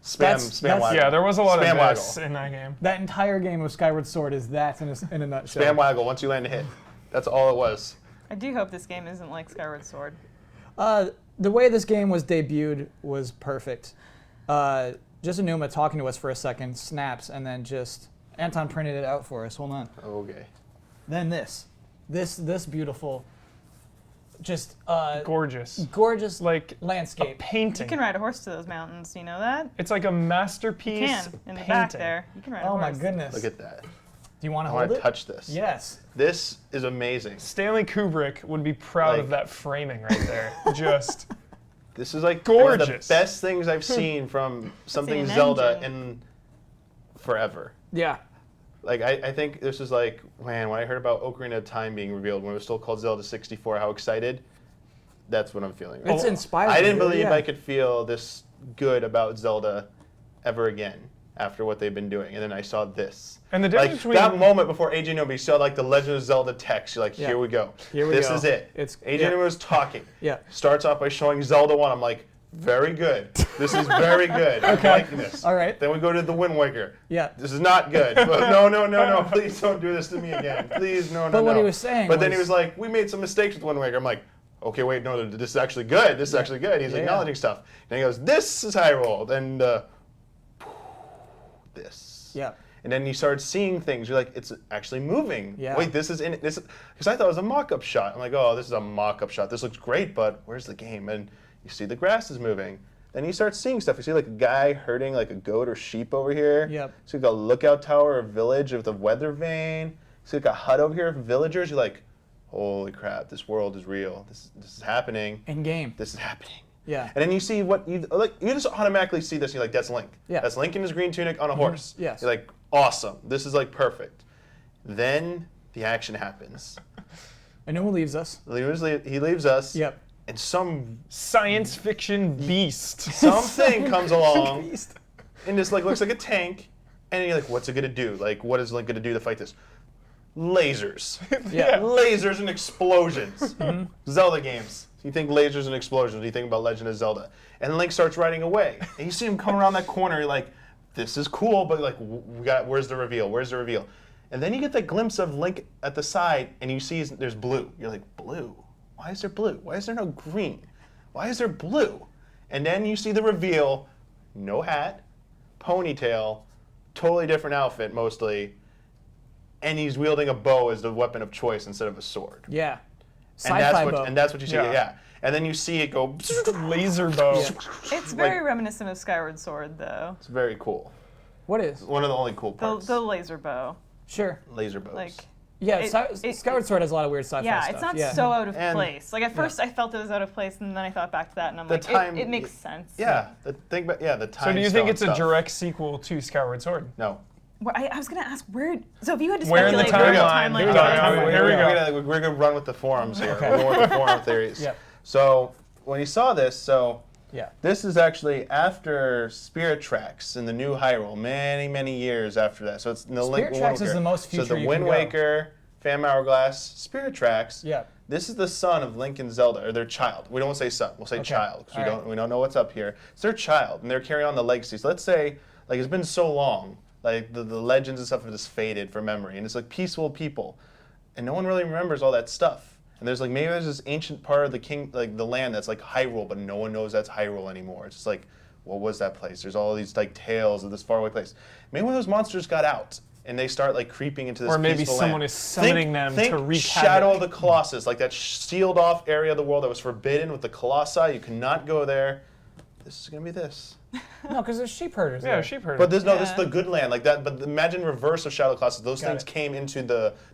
Spam that's- waggle. Yeah, there was a lot Spam of this waggle. in that game. That entire game of Skyward Sword is that in a nutshell. Spam waggle once you land a hit. That's all it was. I do hope this game isn't like Skyward Sword. The way this game was debuted was perfect. Just Anuma talking to us for a second, snaps, and then just Anton printed it out for us. Hold on. Okay. Then this beautiful, just Gorgeous. gorgeous Like a landscape. painting. You can ride a horse to those mountains. You know that? It's like a masterpiece. You can in the painting. back there. You can ride a Oh horse. my goodness. Look at that. Do you want I to want hold to it? touch this. Yes. This is amazing. Stanley Kubrick would be proud of Like- that framing right there. Just This is like one of the Gorgeous. best things I've seen from something an Zelda engine. in forever. Yeah. Like I think this is like, man, when I heard about Ocarina of Time being revealed when it was still called Zelda 64, how excited. That's what I'm feeling. Right It's now. inspiring. I didn't believe yeah. I could feel this good about Zelda ever again after what they've been doing. And then I saw this. And the Like difference between that moment before AJ Nobi saw like the Legend of Zelda text, you're like, Yeah. here we go. Here we this go. is it. It's- AJ yeah. Nobi was talking. Yeah. Starts off by showing Zelda 1. I'm like, very good. This is very good. I'm liking this. All right. Then we go to the Wind Waker. Yeah. This is not good. But no. Please don't do this to me again. Please, no. But what he was saying But then he was- was like, we made some mistakes with Wind Waker. I'm like, okay, wait, no, this is actually good. This is actually good. He's Yeah. acknowledging stuff. And he goes, this is Hyrule. And this. Yeah. And then you start seeing things. You're like, it's actually moving. Yeah. Wait, this is in this because I thought it was a mock-up shot. I'm like, oh, this is a mock-up shot. This looks great, but where's the game? And you see the grass is moving. Then you start seeing stuff. You see like a guy herding like a goat or sheep over here. Yep. See like a lookout tower or village of the weather vane. See like a hut over here of villagers. You're like, holy crap, this world is real. This is happening. In game. This is happening. Yeah. And then you see what you like. You just automatically see this. And you're like, that's Link. Yeah. That's Link in his green tunic on a horse. Yes. You're like, awesome. This is like perfect. Then the action happens. Anuma leaves us. He leaves us. Yep. And some science fiction beast. something comes along and just like looks like a tank. And you're like, what's it gonna do? Like, what is Link gonna do to fight this? Lasers. Yeah. Lasers and explosions. Zelda games. You think lasers and explosions. You think about Legend of Zelda. And Link starts riding away. And you see him come around that corner. You're like, this is cool, but like, where's the reveal? Where's the reveal? And then you get that glimpse of Link at the side, and you see there's blue. You're like, blue? Why is there blue? Why is there no green? Why is there blue? And then you see the reveal, no hat, ponytail, totally different outfit mostly, and he's wielding a bow as the weapon of choice instead of a sword. Yeah. Sci-fi bow. And that's what you see. Yeah. Yeah. And then you see it go. Laser bow. It's very reminiscent of Skyward Sword, though. It's very cool. What is? One of the only cool parts. The laser bow. Sure. Laser bows. Like, Yeah, It- Skyward Sword has a lot of weird sci-fi yeah, stuff. it's not yeah. so out of And- place. Like at first I felt it was out of place, and then I thought back to that, and I'm The like, time- it makes sense. yeah. The thing, but yeah, the time. So do you think stone it's a stuff. direct sequel to Skyward Sword? No. I was gonna ask where. So if you had to Where in the speculate where the timeline? timeline Here we is, go. Here we go. We're gonna run with the forums here. Okay. We're going with the forum theories. Yep. So when you saw this, Yeah. this is actually after Spirit Tracks in the New Hyrule, many years after that. So it's in the Spirit Tracks is the most future So the you Wind can go. Waker, Phantom Hourglass, Spirit Tracks. Yeah. This is the son of Link and Zelda, or their child. We don't want to say son, we'll say child, because we don't know what's up here. It's their child, and they're carrying on the legacy. So let's say, like, it's been so long, like the legends and stuff have just faded from memory, and it's like peaceful people, and no one really remembers all that stuff. And there's like maybe there's this ancient part of the land that's like Hyrule, but no one knows that's Hyrule anymore. It's just like, what was that place? There's all these like tales of this faraway place. Maybe one of those monsters got out, and they start like creeping into this Or maybe peaceful someone land. is summoning them think to wreak Shadow havoc. of the Colossus, like that sealed off area of the world that was forbidden with the Colossi. You cannot go there. This is gonna be this. No, because there's sheep herders. Yeah, there. sheep herder. But this is the good land, like that. But imagine reverse of Shadow of the Colossus. Those Got things it. came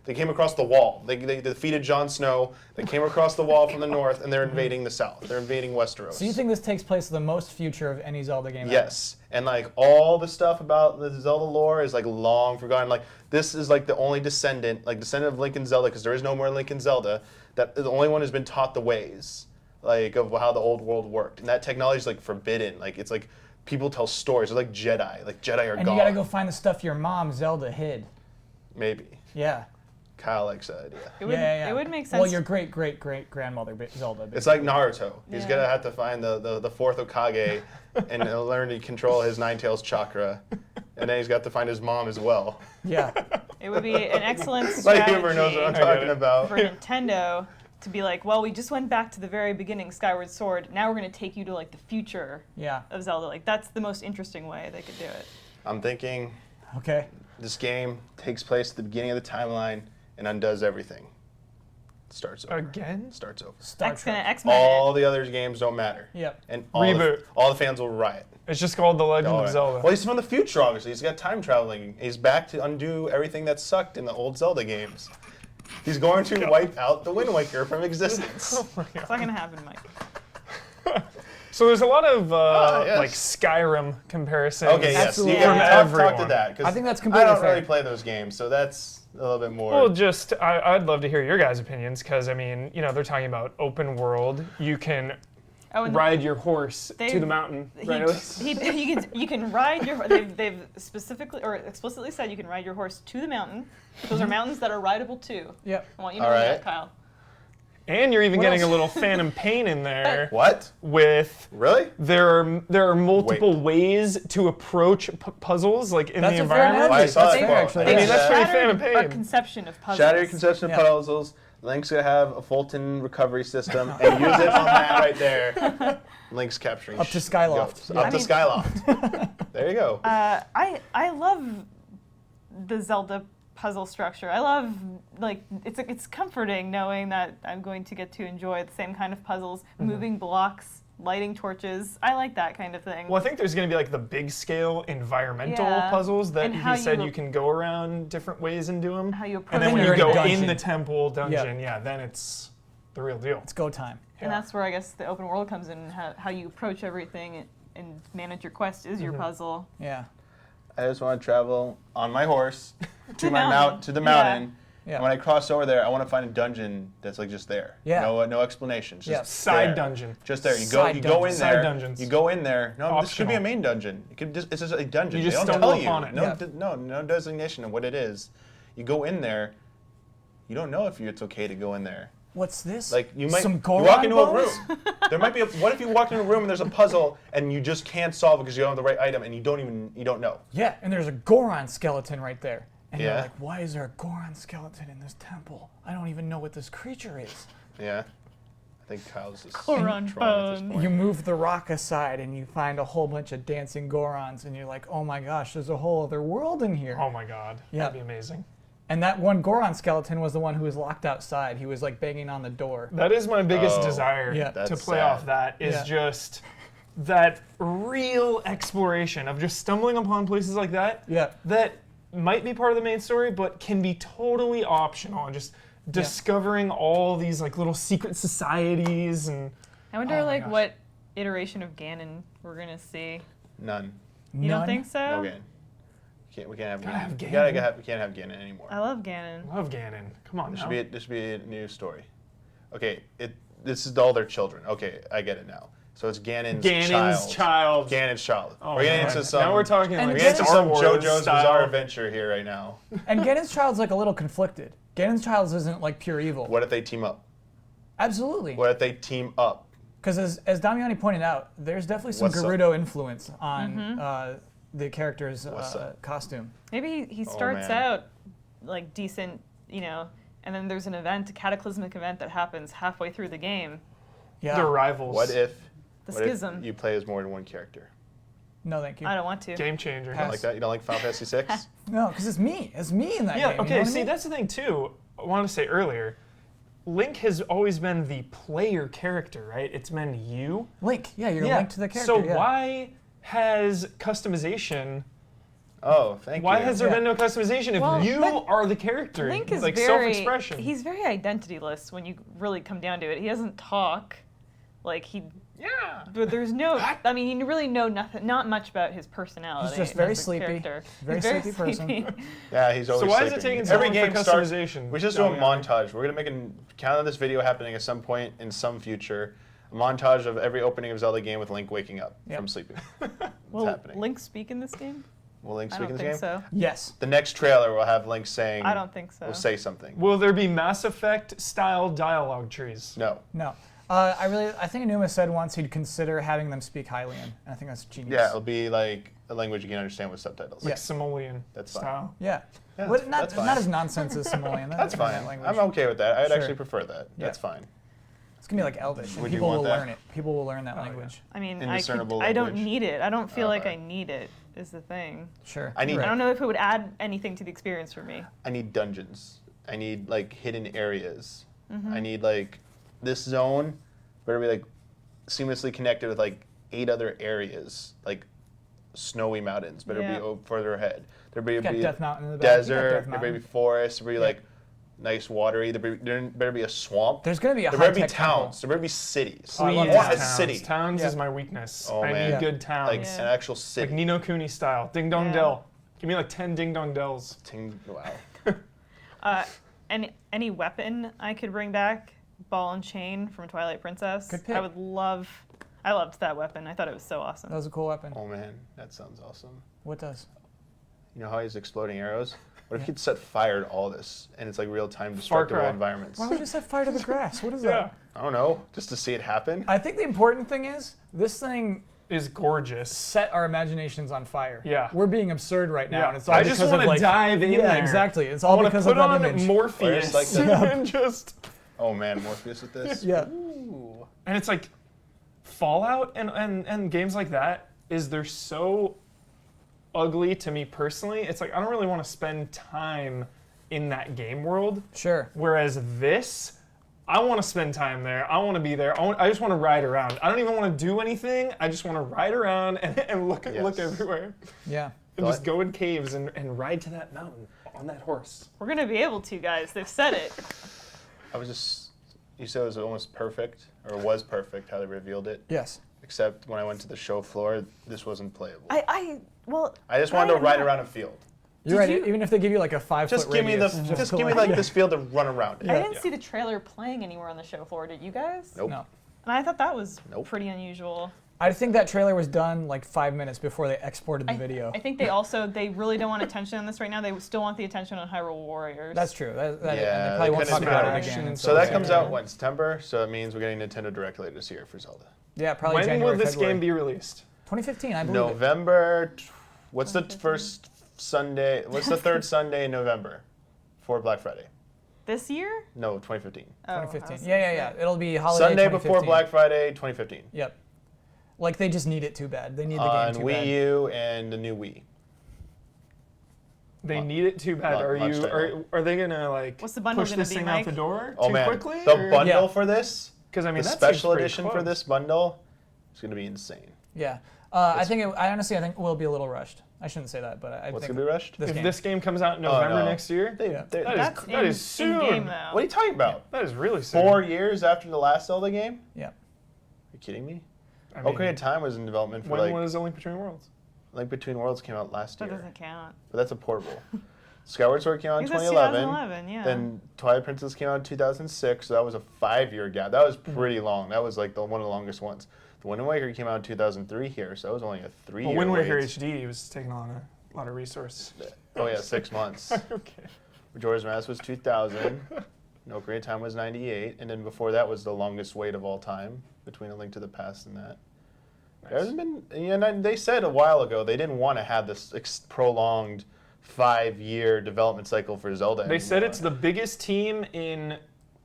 they came across the wall. They defeated Jon Snow. They came across the wall from the north, and they're invading the south. They're invading Westeros. So you think this takes place the most future of any Zelda game? ever? Yes, and like all the stuff about the Zelda lore is like long forgotten. Like this is like the only descendant of Link and Zelda, because there is no more Link and Zelda. That the only one who's been taught the ways, like of how the old world worked, and that technology is like forbidden. Like it's like people tell stories. They're like Jedi. Like Jedi are And gone. you gotta go find the stuff your mom Zelda hid. Maybe Yeah. Kyle likes that idea. It would make sense. Well, your great grandmother Zelda. It's like Naruto. He's Yeah. gonna have to find the fourth Hokage and learn to control his Nine-Tails chakra, and then he's got to find his mom as well. Yeah. It would be an excellent My strategy humor knows what I'm I get talking it. about. for Nintendo to be like, well, we just went back to the very beginning, Skyward Sword. Now we're going to take you to like the future Yeah. of Zelda. Like that's the most interesting way they could do it. I'm thinking Okay. this game takes place at the beginning of the timeline and undoes everything. Starts over. Again? Starts over. Star X gonna Trek. X-Men All the other games don't matter. Yep. And Reboot. all the fans will riot. It's just called The Legend All of right. Zelda. Well, he's from the future, obviously. He's got time traveling. He's back to undo everything that sucked in the old Zelda games. He's going to wipe out the Wind Waker from existence. It's not gonna happen, Mike. So there's a lot of yes. like Skyrim comparisons. Okay, yes. Absolutely. You can From talk to everyone. that. 'Cause I think that's I completely don't fair. really play those games, so that's a little bit more. Well, just I'd love to hear your guys' opinions because I mean, you know, they're talking about open world. You can Oh, and ride your horse They- to the mountain. Right, Elise? you can ride your. They've specifically or explicitly said you can ride your horse to the mountain. Those are mountains that are rideable too. Yep. I want you to know All that, right. Kyle. And you're even What getting else? a little Phantom Pain in there What? with Really? there are multiple ways to approach puzzles like in That's the a fair environment. Well, I saw They- that quote. actually. I mean, that's pretty Shattered Phantom Pain. our conception of puzzles. Shatter your conception of Yeah. puzzles. Link's gonna have a Fulton recovery system and use it on that right there. Link's capturing Up to Skyloft. ghosts. Yeah. Up I to mean- Skyloft. There you go. I love the Zelda puzzle structure. I love it's comforting knowing that I'm going to get to enjoy the same kind of puzzles, moving blocks, lighting torches. I like that kind of thing. Well, I think there's going to be like the big scale environmental Yeah. puzzles that And how he said you- you can go around different ways and do them. How you approach And then when You're you in a go in dungeon. the temple dungeon, yeah, then it's the real deal. It's go time. And that's where I guess the open world comes in. How you approach everything and manage your quest is your puzzle. Yeah. I just want to travel on my horse to The my mountain. to the Yeah. mountain. Yeah. And when I cross over there, I want to find a dungeon that's like just there. Yeah. No explanations. Just Yeah. Side there. dungeon. Just there. You Side go in dungeons. there. Side dungeons. You go in there. No, this could be a Optional. main dungeon. It's just a dungeon. You just they don't stumble tell upon you. it. No, Yeah. no designation of what it is. You go in there. You don't know if it's okay to go in there. What's this? Like you might Some you Goron walk into a bones? room. There might be what if you walk into a room and there's a puzzle and you just can't solve it because you don't have the right item and you don't know. Yeah, and there's a Goron skeleton right there. And you're Yeah. like, why is there a Goron skeleton in this temple? I don't even know what this creature is. Yeah. I think Kyle's just Goron trolling at this bones. point. You move the rock aside and you find a whole bunch of dancing Gorons and you're like, oh my gosh, there's a whole other world in here. Oh my god. Yeah. That'd be amazing. And that one Goron skeleton was the one who was locked outside. He was like banging on the door. That is my biggest desire Yeah. to That's play sad. off that is Yeah. just that real exploration of just stumbling upon places like that Yeah. that might be part of the main story but can be totally optional and just discovering all these like little secret societies and I wonder Oh my like gosh. what iteration of Ganon we're gonna see. None. You don't think so? No Ganon. We can't have Gotta Ganon. have We Ganon. we can't have Ganon anymore. I love Ganon. love Ganon. Come on This now. should be a new story. Okay, this is all their children. Okay, I get it now. So it's Ganon's child. Ganon's child. Oh we're getting my into God. some. Now we're talking And like We're getting into Star some Wars JoJo's style. Bizarre Adventure here right now. And Ganon's child's like a little conflicted. Ganon's child isn't like pure evil. What if they team up? Absolutely. What if they team up? Because as Damiani pointed out, there's definitely some What's up? Gerudo influence on the character's What's up? costume. Maybe he starts man. out like decent, and then there's an event, a cataclysmic event that happens halfway through the game. Yeah. They're rivals. What if The what if schism. you play as more than one character? No, thank you. I don't want to. Game changer. You don't like that? You don't like Final Fantasy 6? No, because it's me. It's me in that Yeah, game. you okay, know what I see, mean? that's the thing, too. I wanted to say earlier, Link has always been the player character, right? It's been you. Link. Yeah, you're Yeah. linked to the character. So yeah. why has customization, Oh, thank why you. has there Yeah. been no customization if Well, you but are the character? Link is like very self-expression. he's very identityless when you really come down to it. He doesn't talk. Like but there's no. I mean, you really know nothing, not much about his personality. He's just very as a sleepy. character. Very He's sleepy person. sleepy. Yeah, he's always why is it sleeping. taking so Every long for game starts. customization? We just do a Damiani? montage. We're gonna make a count on this video happening at some point in some future. A montage of every opening of Zelda game with Link waking up Yep. from sleeping. Will happening. Link speak in this game? Will Link I speak don't in this think game? so. Yes. The next trailer will have Link saying. I don't think so. Will say something. Will there be Mass Effect style dialogue trees? No. No. I think Anuma said once he'd consider having them speak Hylian, and I think that's genius. Yeah, it'll be like a language you can understand with subtitles. Yeah. Simoleon That's fine. style. Yeah. Yeah, But not, that's fine. not as nonsense as Simoleon. That's fine. That language. I'm okay with that. I'd Sure. actually prefer that. Yeah. That's fine. It's gonna be like Elvish, and Would you people will want that? learn it. People will learn that language. I mean, Indiscernible I don't language. need it. I don't feel like I Okay. need it. Is the thing. Sure. I need- You're I right. don't know if it would add anything to the experience for me. I need dungeons. I need like hidden areas. Mm-hmm. I need like this zone better be like seamlessly connected with like 8 other areas, like snowy mountains. Better Yeah. be further ahead. There better got be Death Mountain in the back. You got desert. Death There better Mountain. be forest. There better be like nice watery. There better be a swamp. There's gonna be a There better be high-tech temple. towns. There better be cities. Oh, I love I want a towns. city. Towns Yeah. is my weakness. Oh, I man. need good towns. Like Yeah. an actual Like city. Nino Cooney style. Ding Dong Yeah. Dell. Give me like 10 Ding Dong Dells. Wow. Any weapon I could bring back, ball and chain from Twilight Princess. Good pick. I loved that weapon. I thought it was so awesome. That was a cool weapon. Oh man, that sounds awesome. What does? You know how he's exploding arrows? What if he'd set fire to all this and it's like real time Far destructible Cry. environments? Why would you set fire to the grass? What is Yeah. that? I don't know, just to see it happen. I think the important thing is this thing Is gorgeous. set our imaginations on fire. Yeah. We're being absurd right now, Yeah. and it's all I because just of wanna like dive in Yeah, there. exactly. It's I all want to because put of that on image. Morpheus Or just like the- and just. Oh man, Morpheus with this? Yeah. Ooh. And it's like Fallout and games like that they're so ugly to me personally. It's like I don't really want to spend time in that game world. Sure. Whereas this, I want to spend time there. I want to be there. I just want to ride around. I don't even want to do anything. I just want to ride around and look Yes. everywhere. Yeah. And just go in caves and ride to that mountain on that horse. We're gonna be able to, guys. They've said it. You said it was almost perfect, or was perfect how they revealed it. Yes. Except when I went to the show floor, this wasn't playable. I just wanted to ride around a field. You're right. Even if they give you like a 5 Just foot give me radius, just give me like this field to run around in. I didn't see the trailer playing anywhere on the show floor. Did you guys? Nope. No. And I thought that was Nope. pretty unusual. I think that trailer was done like 5 minutes before they exported the video. I think they really don't want attention on this right now. They still want the attention on Hyrule Warriors. That's true. And Yeah, they probably won't they talk couldn't about it do again. that. So that until- comes out when September, so it means we're getting Nintendo Direct later this year for Zelda. Yeah, probably When January, will this February. game be released? 2015, I believe. November. What's the first Sunday? What's the third Sunday in November for Black Friday? This year? No, 2015. Oh, I 2015. was Yeah. gonna say. It'll be holiday Sunday 2015. before Black Friday, 2015. Yep. Like they just need it too bad. They need the game On too Wii bad. U and the new Wii. They need it too bad. Are they gonna like What's the bundle push gonna this be, thing Mike? out the door Oh too man, quickly? the or- bundle Yeah. for this, Because I mean, the that special seems pretty edition for close. this bundle, is gonna be insane. Yeah. I think I think we'll be a little rushed. I shouldn't say that, but I What's think gonna be rushed? this If game. this game comes out in November no. next year, Yeah. That's that is soon. in game though. What are you talking about? That is really soon. 4 years after the last Zelda game? Yeah. Are you kidding me? I mean, Ocarina of Time was in development for when was A Link Between Worlds? Link Between Worlds came out last That year, doesn't count. but that's a portable. Skyward Sword came out in Because that's 2011. 2011, yeah. Then Twilight Princess came out in 2006, so that was a 5-year gap. That was pretty long. That was like one of the longest ones. The Wind Waker came out in 2003 here, so that was only a 3-year Well, Wind Waker wait. HD was taking on a lot of resources. Oh yeah, 6 months. Okay. Majora's Mask was 2000. Ocarina of Time was 98, and then before that was the longest wait of all time between A Link to the Past and that. There hasn't been, and they said a while ago they didn't want to have this prolonged 5-year development cycle for Zelda. They said anymore. it's the biggest team in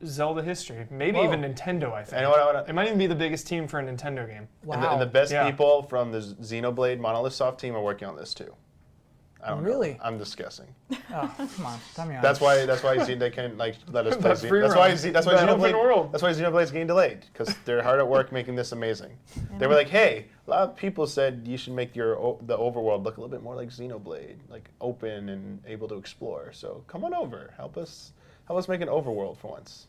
Zelda history, maybe Whoa. even Nintendo. I think. And what It might even be the biggest team for a Nintendo game. Wow. and the best Yeah. people from the Xenoblade Monolith Soft team are working on this too. I don't Really? know. I'm just guessing. Oh, come on. Tell me That's why they can't like let us play That's free That's why roam. that's why That open world. Xenoblade that's why Xenoblade's getting delayed because they're hard at work making this amazing. They were like, hey, a lot of people said you should make the overworld look a little bit more like Xenoblade, like open and able to explore. So come on over, help us make an overworld for once.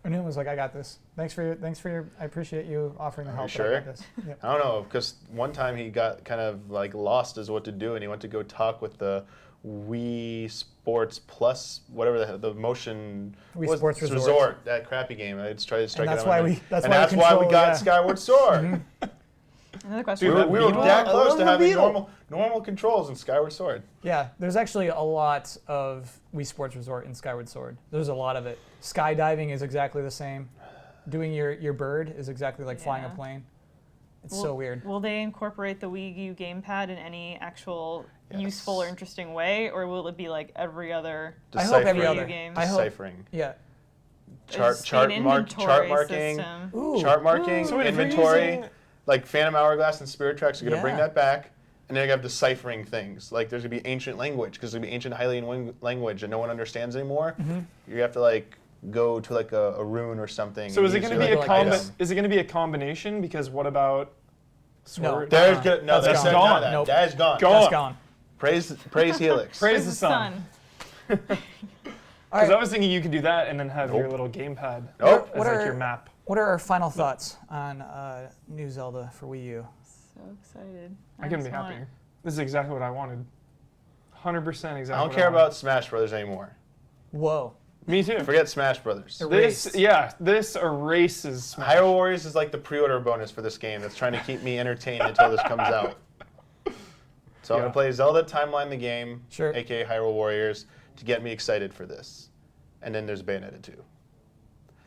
And was like, I got this. Thanks for your. I appreciate you offering the help. you but I sure? got this. Yep. I don't know, because one time he got kind of like lost as what to do, and he went to go talk with the Wii Sports Plus, whatever the motion Wii Sports Resort. that crappy game. I just tried to strike And it that's out. why of my we- mind. that's and why we that's why we control, got yeah. Skyward Sword. Another question. Dude, we were that close to little having beetle. normal controls in Skyward Sword. Yeah, there's actually a lot of Wii Sports Resort in Skyward Sword. There's a lot of it. Skydiving is exactly the same. Doing your bird is exactly like flying a Yeah. plane. It's so weird. Will they incorporate the Wii U gamepad in any actual Yes. useful or interesting way, or will it be like every other? I hope every Deciphering. other. Games. I hope. Deciphering. Yeah. There's Chart an inventory marking. system. Ooh. Chart marking, So wait, if you're inventory, using- like Phantom Hourglass and Spirit Tracks are going to bring Yeah. that back. And then you have deciphering things. Like there's going to be ancient language, because there's going to be ancient Hylian language that no one understands anymore. You have to like go to like a rune or something. So is it and going to use be your, a like, item. Is it going to be a combination? Because what about Sword? There's good. No, That's that's gone. none of that. Nope. That is gone. That's gone. Praise Helix. Praise the sun. All Because right. I was thinking you could do that and then have your Nope. little gamepad Nope. as What like are- your map. What are our final thoughts on new Zelda for Wii U? So excited. I couldn't be just want happier. This is exactly what I wanted. 100% exactly. I don't what care wanted. about Smash Brothers anymore. Whoa. Me too. Forget Smash Brothers. Erase. This erases Smash. Hyrule Warriors is like the pre-order bonus for this game that's trying to keep me entertained until this comes out. So I'm Yeah. gonna play Zelda Timeline the game, Sure. aka Hyrule Warriors, to get me excited for this. And then there's Bayonetta 2.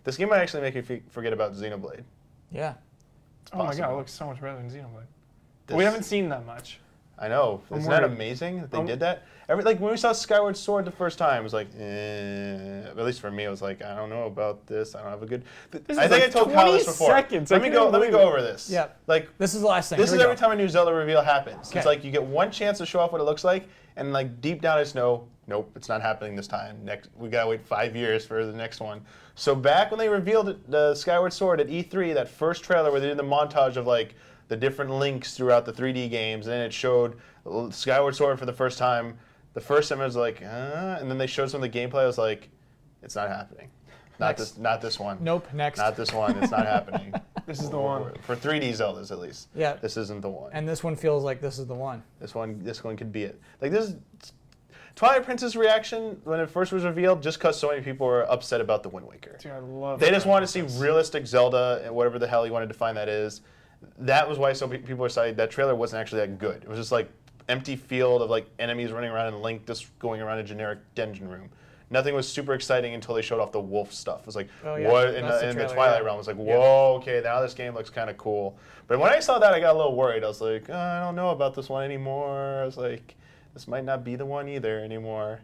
This game might actually make me forget about Xenoblade. Yeah. Oh my god, possible. it looks so much better than Xenoblade. This- We haven't seen that much. I know. I'm Isn't that worried. amazing that they I'm- did that? Like when we saw Skyward Sword the first time, it was like, at least for me, it was like, I don't know about this. I don't have a good. This I is think like I told Kyle 20 this before. seconds. I Let me can't go. Let me believe go it. over this. Yeah. Like This is the last thing. this Here is we every go. time a new Zelda reveal happens. Okay. It's like you get one chance to show off what it looks like, and like deep down it's nope, it's not happening this time. Next, we gotta wait 5 years for the next one. So back when they revealed the Skyward Sword at E3, that first trailer where they did the montage of like the different links throughout the 3D games, and then it showed Skyward Sword for the first time. The first time I was like, and then they showed some of the gameplay. I was like, it's not happening. Next. Not this one. Nope. Next. Not this one. It's not happening. This is the one. For 3D Zeldas, at least. Yeah. This isn't the one. And this one feels like this is the one. This one could be it. Like this, Twilight Princess reaction when it first was revealed, just because so many people were upset about the Wind Waker. Dude, I love They just Twilight wanted to see Princess. realistic Zelda, and whatever the hell you want to define that is. That was why so people were saying that trailer wasn't actually that good. It was just like empty field of like enemies running around and Link just going around a generic dungeon room. Nothing was super exciting until they showed off the wolf stuff. It was like, Oh, yeah. what in That's the, the in the trailer, Twilight yeah. realm? It was like, whoa, okay, now this game looks kind of cool. But when I saw that, I got a little worried. I was like, I don't know about this one anymore. I was like, this might not be the one either anymore.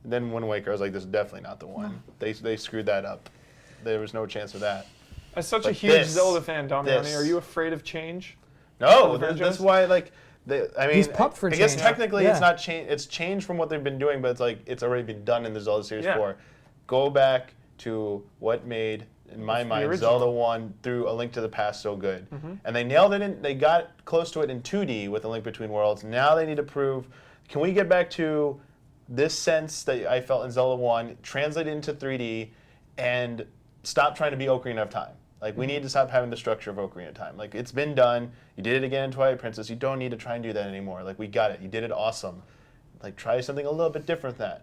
And then Wind Waker, I was like, this is definitely not the one. They screwed that up. There was no chance of that. As such a But huge this- Zelda fan, Damiani, this- are you afraid of change? No, For the that's franchise? why like He's pumped for I guess change. technically Yeah. it's not change. It's changed from what they've been doing, but it's like it's already been done in the Zelda series Yeah. before. Go back to what made, in my mind, original. Zelda 1 through A Link to the Past so good. And they nailed it. They got close to it in 2D with A Link Between Worlds. Now they need to prove, can we get back to this sense that I felt in Zelda 1, translate it into 3D, and stop trying to be Ocarina of Time. Like, we need to stop having the structure of Ocarina of Time. Like, it's been done. You did it again in Twilight Princess. You don't need to try and do that anymore. Like, we got it. You did it awesome. Like, try something a little bit different than that.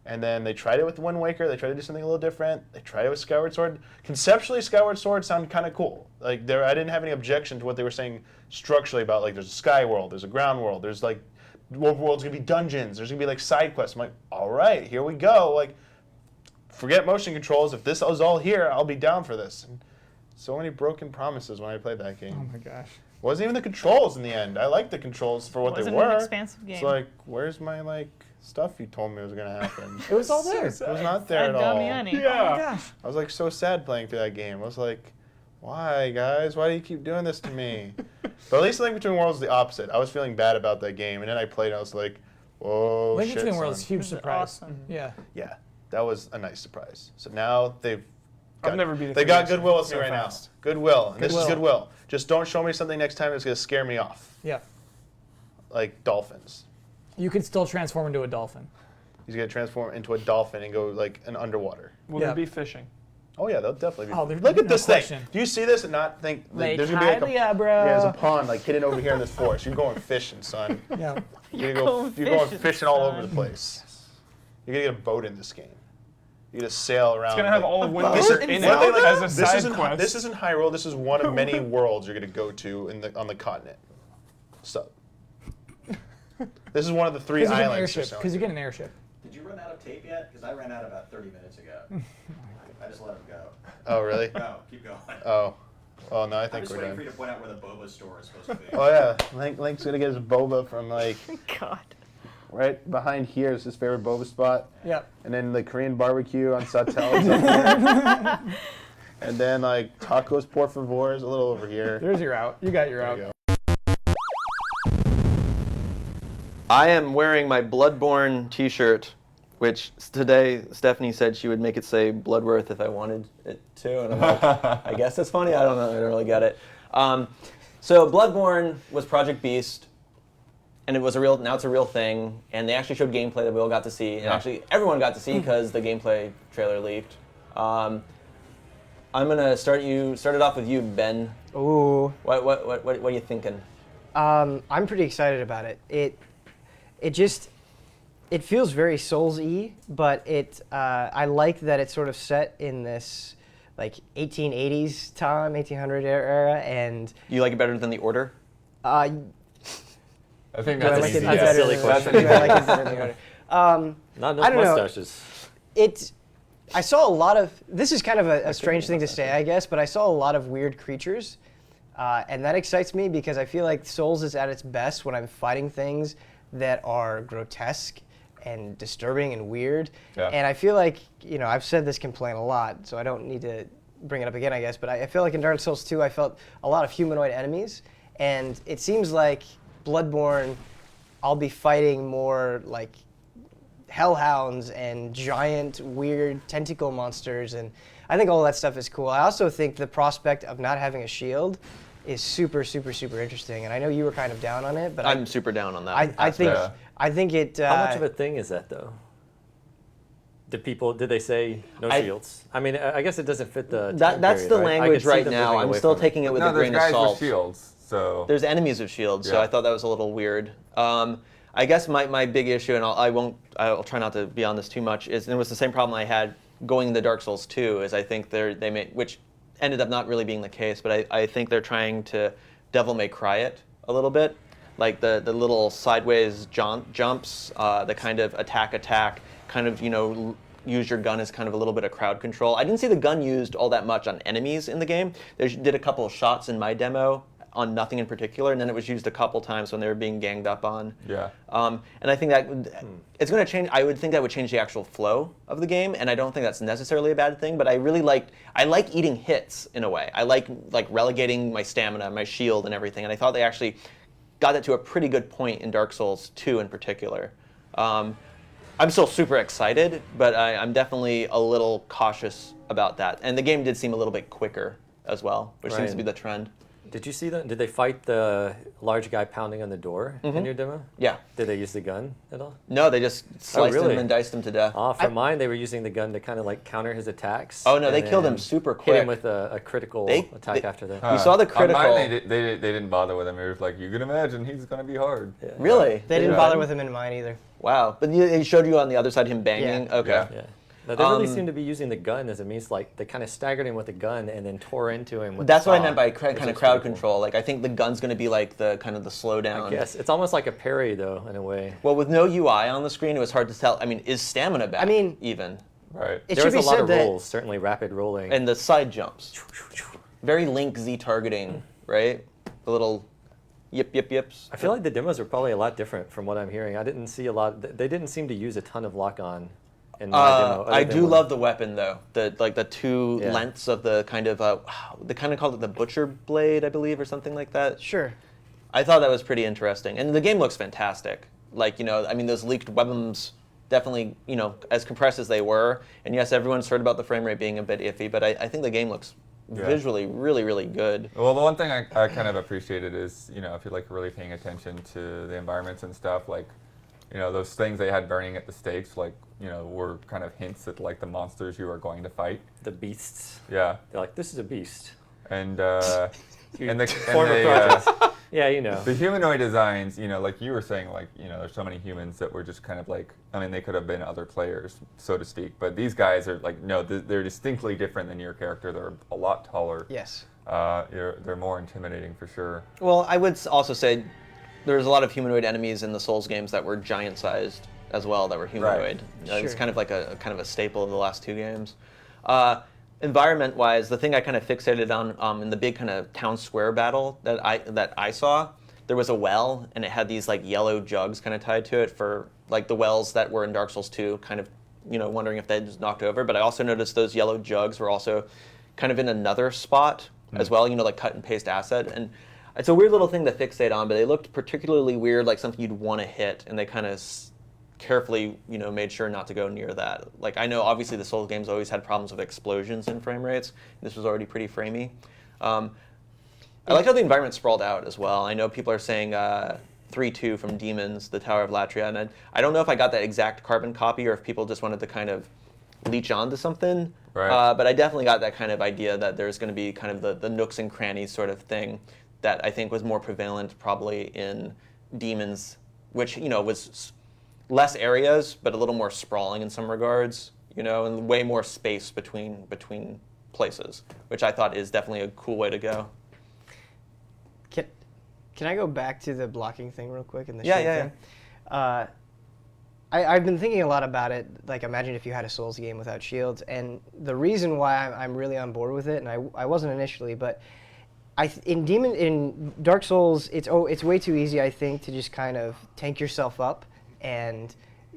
And then they tried it with Wind Waker. They tried to do something a little different. They tried it with Skyward Sword. Conceptually, Skyward Sword sounded kind of cool. Like, I didn't have any objection to what they were saying structurally about, like, there's a sky world, there's a ground world, there's, like, overworld's going to be dungeons, there's going to be, like, side quests. I'm like, all right, here we go. Like, forget motion controls. If this is all here, I'll be down for this. And so many broken promises when I played that game. Oh my gosh. Wasn't even the controls in the end. I liked the controls for what they Wasn't were. an expansive game. It's like, where's my, like, stuff you told me was going to happen? It was all there. It was not there at Sad all. Damiani. Oh my gosh. I was like so sad playing through that game. I was like, why, guys? Why do you keep doing this to me? But at least Link Between Worlds is the opposite. I was feeling bad about that game, and then I played, and I was like, whoa, Link shit, Between Worlds, son. huge This is surprise. awesome. Yeah. Yeah, that was a nice surprise. So now they've I've never beat a they got 3DS goodwill with so me right fast. now. Goodwill, and this is Goodwill. goodwill. Just don't show me something next time that's gonna scare me off, Yeah. like dolphins. You could still transform into a dolphin. He's gonna transform into a dolphin and go like an underwater. Will Yeah. there be fishing? Oh yeah, they'll definitely be. Oh, there's Look at no this question. thing. Do you see this and not think like, Lake there's gonna be like Hylia, bro. there's a pond like hidden over here in this forest. You're going fishing, son. Yeah. You're going going fishing, fishing all over son. the place. You're gonna get a boat in this game. You're gonna sail around. It's gonna have like- all of Wind This Waker is- in what are they it like- as a this side isn't, quest. This isn't Hyrule. This is one of many worlds you're gonna go to on the continent. So, this is one of the three Because you get an islands. airship. Because you get an airship. Did you run out of tape yet? Because I ran out about 30 minutes ago. I just let him go. Oh really? No, keep going. Oh. Oh no, I I'm think just we're waiting for done. you to point out where the boba store is supposed to be. Oh yeah, Link's gonna get his boba from like God. right behind here is his favorite boba spot. Yeah. And then the Korean barbecue on Sawtell is up there. And then like tacos por favor is a little over here. There's your out. You got your There out. you go. I am wearing my Bloodborne t-shirt, which today Stephanie said she would make it say Bloodworth if I wanted it to, and I'm like, I guess that's funny. I don't know. I don't really get it. So Bloodborne was Project Beast, and it was now it's a real thing, and they actually showed gameplay that we all got to see, and Yeah. actually everyone got to see because the gameplay trailer leaked. I'm gonna start it off with you, Ben. Ooh. What are you thinking? I'm pretty excited about it. It feels very Souls-y, but I like that it's sort of set in this like 1880s time, 1800 era, and You like it better than The Order? I think do I that's like an it easy better yes. than silly the- question. do I like it better than the Order? Not enough I don't know. mustaches. I saw a lot of, this is kind of a strange thing to say, I guess, but I saw a lot of weird creatures, and that excites me because I feel like Souls is at its best when I'm fighting things that are grotesque and disturbing and weird. Yeah. And I feel like, I've said this complaint a lot, so I don't need to bring it up again, I guess, but I feel like in Dark Souls 2 I felt a lot of humanoid enemies, and it seems like Bloodborne, I'll be fighting more like hellhounds and giant weird tentacle monsters, and I think all that stuff is cool. I also think the prospect of not having a shield is super, super, super interesting, and I know you were kind of down on it, but I'm super down on that. I think Yeah. I think it. How much of a thing is that, though? Did they say no shields? I mean, I guess it doesn't fit the time That's period, the right? I could language see right them now. moving I'm away still from it. taking it with No, a there's grain of guys salt. with shields, so There's enemies with shields, so Yeah. I thought that was a little weird. I guess my big issue, and I'll try not to be on this too much, is, and it was the same problem I had going into Dark Souls 2, is I think they made, which ended up not really being the case, but I think they're trying to Devil May Cry it a little bit, like the little sideways jumps, the kind of attack, kind of use your gun as kind of a little bit of crowd control. I didn't see the gun used all that much on enemies in the game. They did a couple of shots in my demo on nothing in particular, and then it was used a couple times when they were being ganged up on. yeah. And I think that it's going to change. I would think that would change the actual flow of the game, and I don't think that's necessarily a bad thing. But I like eating hits in a way. I like relegating my stamina, my shield, and everything. And I thought they actually got that to a pretty good point in Dark Souls 2 in particular. I'm still super excited, but I'm definitely a little cautious about that. And the game did seem a little bit quicker as well, which seems to be the trend. Did you see that? Did they fight the large guy pounding on the door in your demo? Yeah. Did they use the gun at all? No, they just sliced him and diced him to death. For mine, they were using the gun to kind of like counter his attacks. Oh no, they killed him super quick. Hit him with a critical attack after that. You saw the critical. On mine, they didn't bother with him. It was like, you can imagine he's going to be hard. Yeah. Really? They didn't bother with him in mine either. Wow. But they showed you on the other side him banging? Yeah. Okay. Yeah. No, they really seem to be using the gun as a means, like they kind of staggered him with the gun and then tore into him with That's the what saw, I meant by kind of crowd cool. control. Like I think the gun's going to be like the kind of the slowdown. I guess it's almost like a parry though, in a way. Well, with no UI on the screen, it was hard to tell. I mean, is stamina back? I mean, even. Right. There was a lot of rolls, certainly rapid rolling. And the side jumps. Very Link Z targeting, right? The little yips. I feel like the demos are probably a lot different from what I'm hearing. I didn't see a lot. They didn't seem to use a ton of lock-on in my demo. I do love the weapon though. The two lengths of the kind of they kind of called it the butcher blade, I believe, or something like that. Sure. I thought that was pretty interesting, and the game looks fantastic. Like I mean, those leaked weapons definitely, as compressed as they were, and yes, everyone's heard about the frame rate being a bit iffy, but I think the game looks visually really, really good. Well, the one thing I kind of appreciated is, if you're like really paying attention to the environments and stuff, like, those things they had burning at the stakes, like, were kind of hints at like the monsters you are going to fight. The beasts. Yeah. They're like, this is a beast. And yeah, the humanoid designs, like you were saying, like, there's so many humans that were just kind of like, I mean, they could have been other players, so to speak, but these guys are like, no, they're distinctly different than your character. They're a lot taller. Yes. They're more intimidating for sure. Well, I would also say there's a lot of humanoid enemies in the Souls games that were giant-sized as well, that were humanoid. Right. It's kind of like a staple of the last two games. Environment-wise, the thing I kind of fixated on in the big kind of town square battle that I saw, there was a well, and it had these like yellow jugs kind of tied to it for like the wells that were in Dark Souls 2, kind of, wondering if they just knocked over. But I also noticed those yellow jugs were also kind of in another spot as well, like cut and paste asset. And it's a weird little thing to fixate on, but they looked particularly weird, like something you'd want to hit, and they kind of carefully, made sure not to go near that. Like, I know obviously the Souls games always had problems with explosions in frame rates. This was already pretty framey. I like how the environment sprawled out as well. I know people are saying 3-2 from Demons, the Tower of Latria, and I don't know if I got that exact carbon copy or if people just wanted to kind of leech onto something. Right. But I definitely got that kind of idea that there's going to be kind of the nooks and crannies sort of thing that I think was more prevalent probably in Demons, which, was less areas, but a little more sprawling in some regards, and way more space between places, which I thought is definitely a cool way to go. Can I go back to the blocking thing real quick and the Yeah, shield yeah, thing? I've been thinking a lot about it. Like, imagine if you had a Souls game without shields, and the reason why I'm really on board with it, and I wasn't initially, but in Dark Souls, it's way too easy, I think, to just kind of tank yourself up and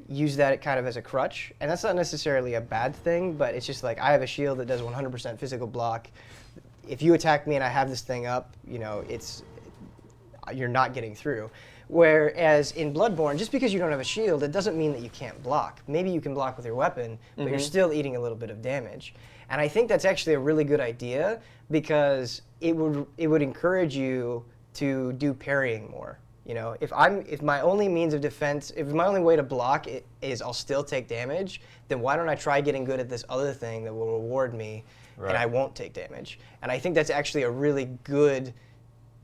use that kind of as a crutch. And that's not necessarily a bad thing, but it's just like, I have a shield that does 100% physical block. If you attack me and I have this thing up, you're not getting through. Whereas in Bloodborne, just because you don't have a shield, it doesn't mean that you can't block. Maybe you can block with your weapon, but you're still eating a little bit of damage. And I think that's actually a really good idea, because it would encourage you to do parrying more. If my only means of defense, if my only way to block is I'll still take damage, then why don't I try getting good at this other thing that will reward me, and I won't take damage? And I think that's actually a really good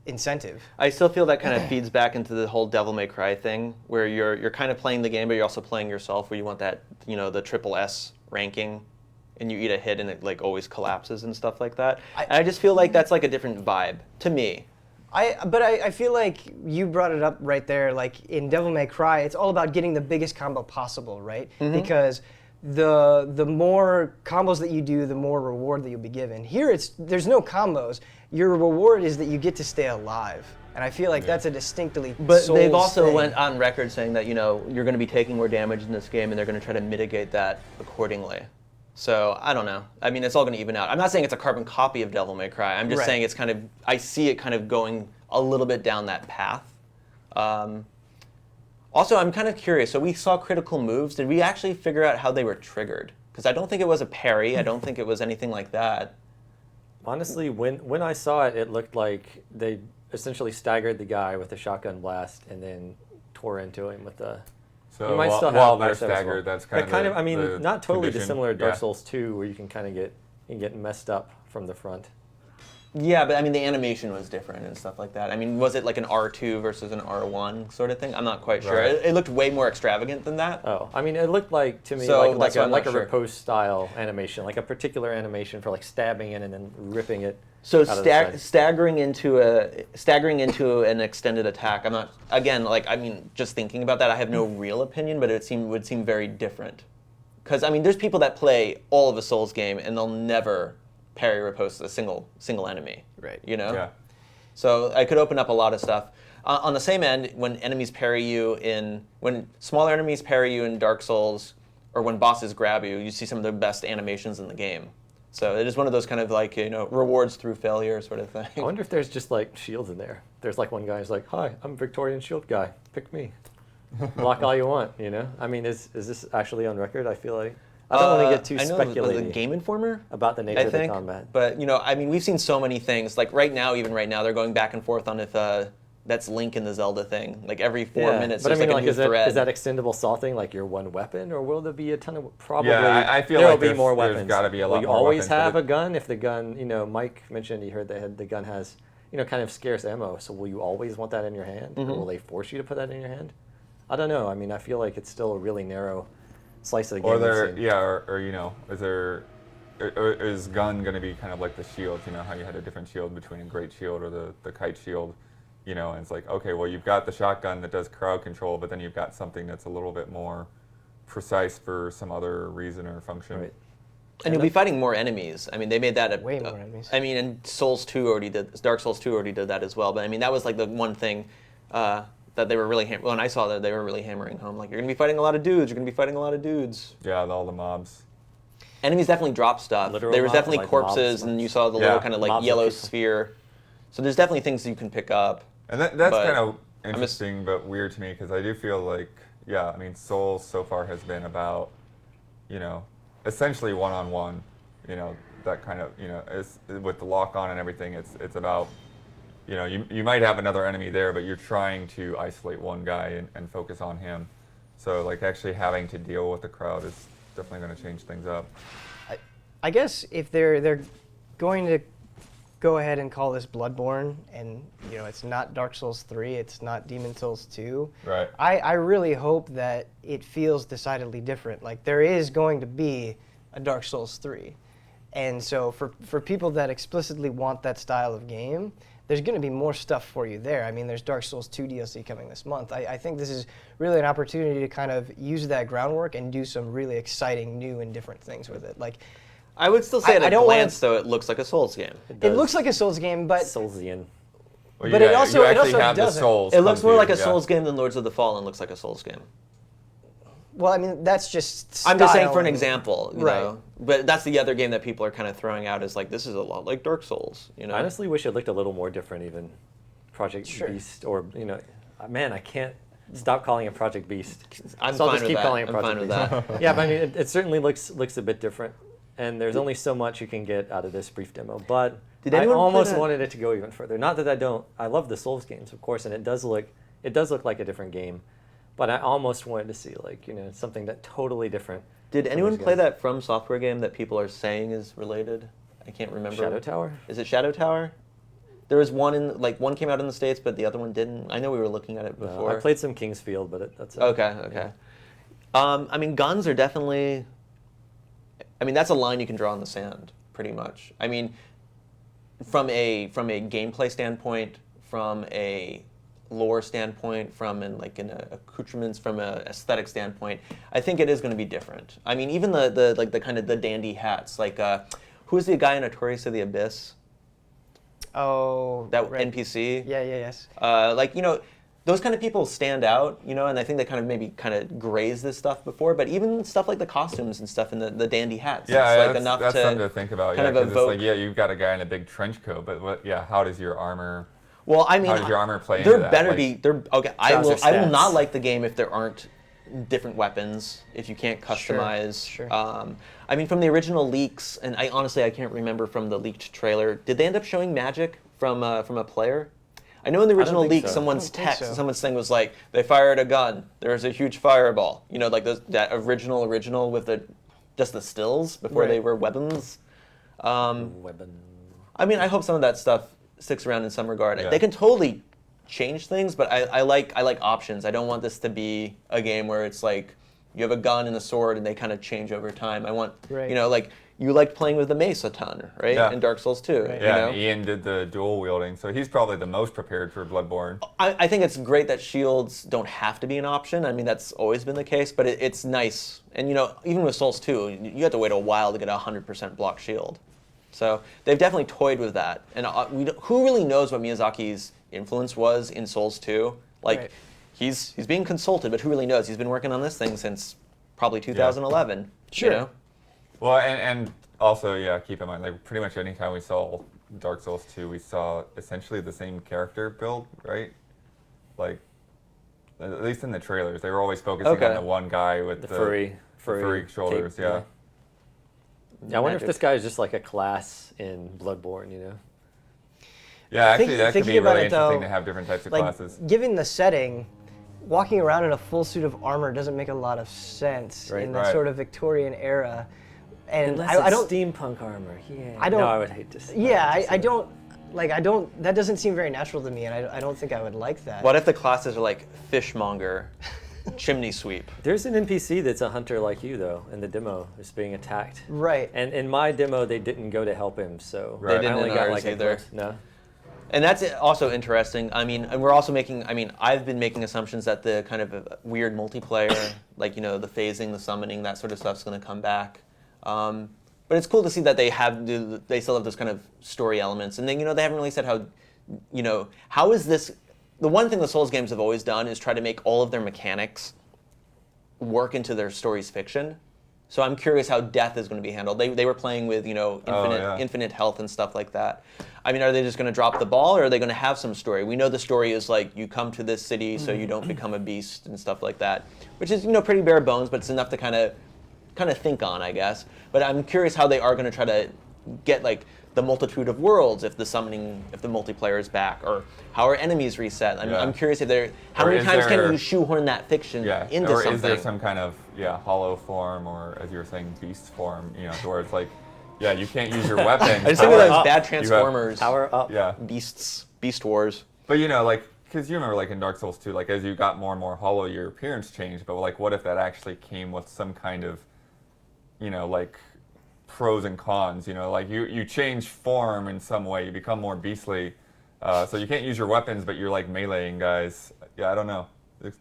incentive. I still feel that kind of feeds back into the whole Devil May Cry thing, where you're kind of playing the game, but you're also playing yourself, where you want that, the triple S ranking, and you eat a hit and it like always collapses and stuff like that. I just feel like that's like a different vibe to me. But I feel like you brought it up right there. Like in Devil May Cry, it's all about getting the biggest combo possible, right? Because the more combos that you do, the more reward that you'll be given. Here, there's no combos. Your reward is that you get to stay alive. And I feel like that's a distinctly But Souls they've also thing. went on record saying that, you're going to be taking more damage in this game, and they're going to try to mitigate that accordingly. So, I don't know. I mean, it's all going to even out. I'm not saying it's a carbon copy of Devil May Cry. I'm just saying it's kind of, I see it kind of going a little bit down that path. Also, I'm kind of curious. So we saw critical moves. Did we actually figure out how they were triggered? Because I don't think it was a parry. I don't think it was anything like that. Honestly, when I saw it, it looked like they essentially staggered the guy with a shotgun blast and then tore into him with the. So you might still have while they're bicep as well. staggered, that's But kind of I mean, the not totally condition. dissimilar to Dark Yeah. Souls 2, where you can kind of get messed up from the front. Yeah, but I mean, the animation was different and stuff like that. I mean, was it like an R2 versus an R1 sort of thing? I'm not quite sure. Right. It looked way more extravagant than that. Oh, I mean, it looked like to me So, like that's why I'm like not a sure. riposte style animation, like a particular animation for like stabbing in and then ripping it. So out of the side. staggering into an extended attack. I'm not, again, like, I mean, just thinking about that, I have no real opinion, but would seem very different. Because I mean, there's people that play all of a Souls game and they'll never parry riposte a single enemy. Right. You know. Yeah. So I could open up a lot of stuff. On the same end, when smaller enemies parry you in Dark Souls, or when bosses grab you, you see some of the best animations in the game. So it is one of those kind of like, rewards through failure sort of thing. I wonder if there's just like shields in there. There's like one guy who's like, "Hi, I'm Victorian shield guy. Pick me. Block all you want." You know. I mean, is this actually on record? I feel like I don't want to get too I know it was speculative the Game Informer about the nature I of the think, combat. but I mean, we've seen so many things. Like even right now, they're going back and forth on if that's Link in the Zelda thing. Like every 4 minutes, but I there's mean, like a new is thread. that extendable saw thing like your one weapon, or will there be a ton of probably? Yeah, I feel there like will be more there's weapons. gotta be a lot will you more always weapons, but have it- a gun? If the gun, Mike mentioned he heard the gun has, kind of scarce ammo. So will you always want that in your hand, or will they force you to put that in your hand? I don't know. I mean, I feel like it's still a really narrow slice of the game. Or there, we've seen. yeah, or is there, or is gun going to be kind of like the shield? You know how you had a different shield between a great shield or the kite shield. And it's like, okay, well, you've got the shotgun that does crowd control, but then you've got something that's a little bit more precise for some other reason or function. Right. And you'll be fighting more enemies. I mean, they made that Way more enemies. I mean, and Dark Souls 2 already did that as well. But I mean, that was like the one thing that they were really when I saw that they were really hammering home. Like, you're gonna be fighting a lot of dudes. You're gonna be fighting a lot of dudes. Yeah, all the mobs. Enemies definitely drop stuff. Literal There was mobs, definitely like corpses, mobs. and you saw the Yeah. little kind of like Mobs are yellow people. sphere. So there's definitely things you can pick up. And that's But kind of interesting, but weird to me because I do feel like, I mean, Souls so far has been about, essentially one-on-one, that kind of, is with the lock-on and everything. It's about, you might have another enemy there, but you're trying to isolate one guy and focus on him. So like actually having to deal with the crowd is definitely going to change things up. I guess if they're going to go ahead and call this Bloodborne, and it's not Dark Souls 3, it's not Demon Souls 2. Right. I really hope that it feels decidedly different. Like there is going to be a Dark Souls 3, and so for people that explicitly want that style of game, there's going to be more stuff for you there. I mean, there's Dark Souls 2 DLC coming this month. I think this is really an opportunity to kind of use that groundwork and do some really exciting, new, and different things with it. Like. I would still say I at a don't wanna- glance, though, it looks like a Souls game. It looks like a Souls game, but Soulsian. Well, But it also- you it actually also have the doesn't. souls. It looks come more to like you, a yeah. Souls game than Lords of the Fallen looks like a Souls game. well, I mean that's just. I'm just saying style for an and- example, you Right. know. But that's the other game that people are kind of throwing out as like, this is a lot like Dark Souls, you know. I honestly wish it looked a little more different, even Project Sure. Beast, or man, I can't stop calling it Project Beast. I'm So I'll fine just with keep that. calling it I'm Project fine with Beast. that. Yeah, but I mean, it certainly looks a bit different, and there's only so much you can get out of this brief demo. But Did I anyone play almost that- wanted it to go even further. Not that I don't. I love the Souls games, of course, and it does look like a different game. But I almost wanted to see something that totally different. Did from anyone these play guys. that From Software game that people are saying is related? I can't remember. Shadow Tower? Is it Shadow Tower? There was one one came out in the States, but the other one didn't. I know we were looking at it before. I played some Kingsfield, but that's it. Okay. I mean, guns are definitely. I mean, that's a line you can draw in the sand, pretty much. I mean, from a gameplay standpoint, from a lore standpoint, from an accoutrements, from a aesthetic standpoint, I think it is going to be different. I mean, even the kind of the dandy hats, like who's the guy in Notorious of the Abyss? Oh. That right. NPC. Yeah. Yes. Those kind of people stand out, and I think they kind of grazed this stuff before, but even stuff like the costumes and stuff and the dandy hats, Yeah, it's that's something to think about. kind Yeah, of because it's evoke. like, you've got a guy in a big trench coat, but how does your armor Well, I mean, How does your armor play into there that? better Like- be there. Okay, I Trouser will stats. not like the game if there aren't different weapons. If you can't customize. Sure. I mean, from the original leaks, and I honestly I can't remember from the leaked trailer. Did they end up showing magic from a player? I know in the original think leak, so. someone's I don't think text, so. someone's thing was like, they fired a gun. There's a huge fireball. You know, like that original with just the stills before Right. they were weapons. Weapon. I mean, I hope some of that stuff sticks around in some regard. Yeah. They can totally change things, but I like options. I don't want this to be a game where it's like you have a gun and a sword and they kind of change over time. I want, Right. you know, like you liked playing with the mace a ton, right? Yeah. In Dark Souls 2. Right. You Yeah, know? and Ian did the dual wielding, so he's probably the most prepared for Bloodborne. I think it's great that shields don't have to be an option. I mean, that's always been the case, but it's nice. And, you know, even with Souls 2, you have to wait a while to get a 100% block shield. So they've definitely toyed with that. And who really knows what Miyazaki's influence was in Souls 2? Like, Right. he's being consulted, but who really knows? He's been working on this thing since probably 2011. Sure. You know? Well, and also, yeah, keep in mind, like pretty much any time we saw Dark Souls 2, we saw essentially the same character build, right? Like, at least in the trailers, they were always focusing Okay. on the one guy with The the furry shoulders, cape, yeah. Yeah, I wonder if Magic. this guy is just like a class in Bloodborne, you know? Yeah, actually, that could thinking be about really it, though, interesting to have different types of Like, classes. given the setting, walking around in a full suit of armor doesn't make a lot of sense Right. in the Right. sort of Victorian era. And Unless I it's don't. steampunk armor. Yeah. I don't- No, I would hate to see Yeah, hate to see I that. don't. Like, I don't. That doesn't seem very natural to me, and I don't think I would like that. What if the classes are like fishmonger, chimney sweep? There's an NPC that's a hunter like you, though, in the demo. Is being attacked. Right. And in my demo, they didn't go to help him, so Right. They didn't I only in got ours like a either. glimpse. No. And that's also interesting. I mean, and we're also making, I mean, I've been making assumptions that the kind of weird multiplayer, like, you know, the phasing, the summoning, that sort of stuff's going to come back. But it's cool to see that they still have those kind of story elements. And then, you know, they haven't really said how, you know, how is this, the one thing the Souls games have always done is try to make all of their mechanics work into their story's fiction. So I'm curious how death is going to be handled. They were playing with, you know, infinite health and stuff like that. I mean, are they just going to drop the ball, or are they going to have some story? We know the story is like you come to this city so you don't become a beast and stuff like that, which is, you know, pretty bare bones, but it's enough to kind of think on, I guess. But I'm curious how they are going to try to get like the multitude of worlds if the multiplayer is back, or how are enemies reset. Yeah. I'm curious if they're how Or many is times can there- you shoehorn that fiction Yeah, into or something? is there some kind of hollow form, or as you were saying, beast form? You know, to where it's like, yeah, you can't use your weapon. I just think of those up. bad You have- Transformers, Power up. Yeah, Beast Wars. but you know, like, because you remember, like in Dark Souls 2, like as you got more and more hollow, your appearance changed. But like, what if that actually came with some kind of, you know, like pros and cons? You know, like you change form in some way, you become more beastly. So you can't use your weapons, but you're like meleeing guys. Yeah, I don't know.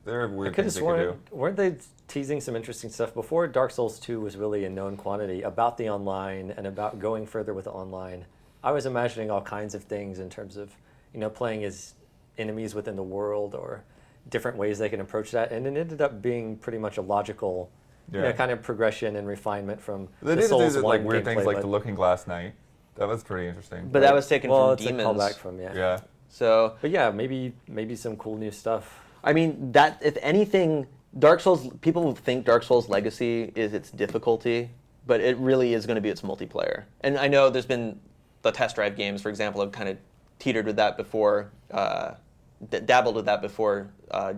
There are I weird could have things they could sworn, do. weren't they teasing some interesting stuff before Dark Souls 2 was really a known quantity about the online and about going further with the online? I was imagining all kinds of things in terms of, you know, playing as enemies within the world or different ways they can approach that, and it ended up being pretty much a logical, you know, Yeah. kind of progression and refinement from They the did Souls do like 1 weird things gameplay, like but- the Looking Glass Knight. That was pretty interesting. But that was taken well, from it's Demons. a callback from Yeah. So But yeah, maybe some cool new stuff. I mean, that if anything, Dark Souls, people think Dark Souls Legacy is its difficulty, but it really is going to be its multiplayer. And I know there's been the test drive games, for example, have kind of teetered with that before, dabbled with that before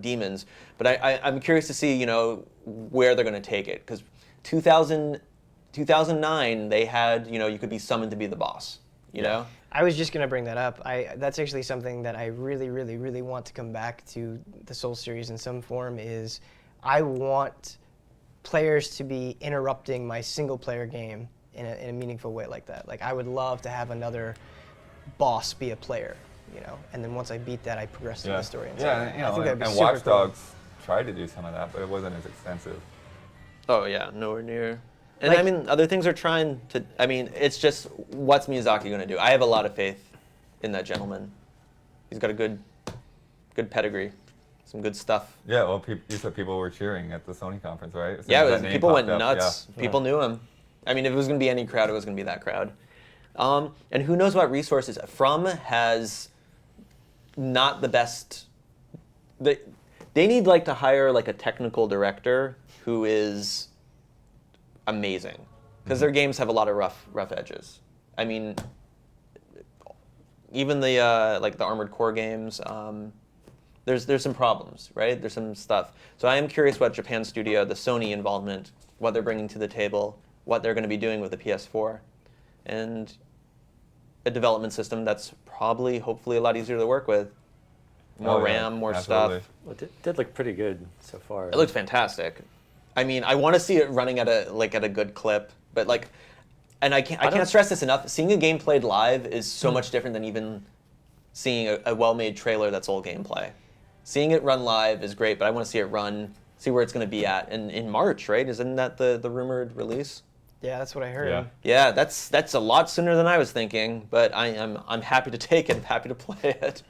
Demons. But I'm curious to see, you know, where they're going to take it, because 2009 they had, you know, you could be summoned to be the boss, you know. I was just going to bring that up. That's actually something that I really, really, really want to come back to the Soul series in some form. Is I want players to be interrupting my single-player game in a meaningful way like that. Like, I would love to have another boss be a player, you know, and then once I beat that, I progress through the story. And Yeah, you know, I think that'd be and super Watch cool. Dogs tried to do some of that, but it wasn't as extensive. Oh yeah, nowhere near. And Like- I mean, other things are trying to. I mean, it's just what's Miyazaki going to do? I have a lot of faith in that gentleman. He's got a good pedigree, some good stuff. Yeah, well, you said people were cheering at the Sony conference, right? As soon Yeah, as it that was, name people went popped up, nuts. yeah. People knew him. I mean, if it was going to be any crowd, it was going to be that crowd. And who knows what resources? From has not the best. They need like to hire like a technical director who is amazing, because their games have a lot of rough edges. I mean, even the like the Armored Core games, there's some problems, right? There's some stuff. So I am curious what Japan Studio, the Sony involvement, what they're bringing to the table, what they're going to be doing with the PS4, and a development system that's probably, hopefully, a lot easier to work with. More RAM, more absolutely. stuff. Well, it did look pretty good so far. It looks fantastic. I mean, I want to see it running at a good clip, but like, and I can't stress this enough. Seeing a game played live is so much different than even seeing a well-made trailer that's all gameplay. Seeing it run live is great, but I want to see it run, see where it's going to be at in March, right? Isn't that the rumored release? Yeah, that's what I heard. Yeah. Yeah, that's a lot sooner than I was thinking, but I'm happy to take it. I'm happy to play it.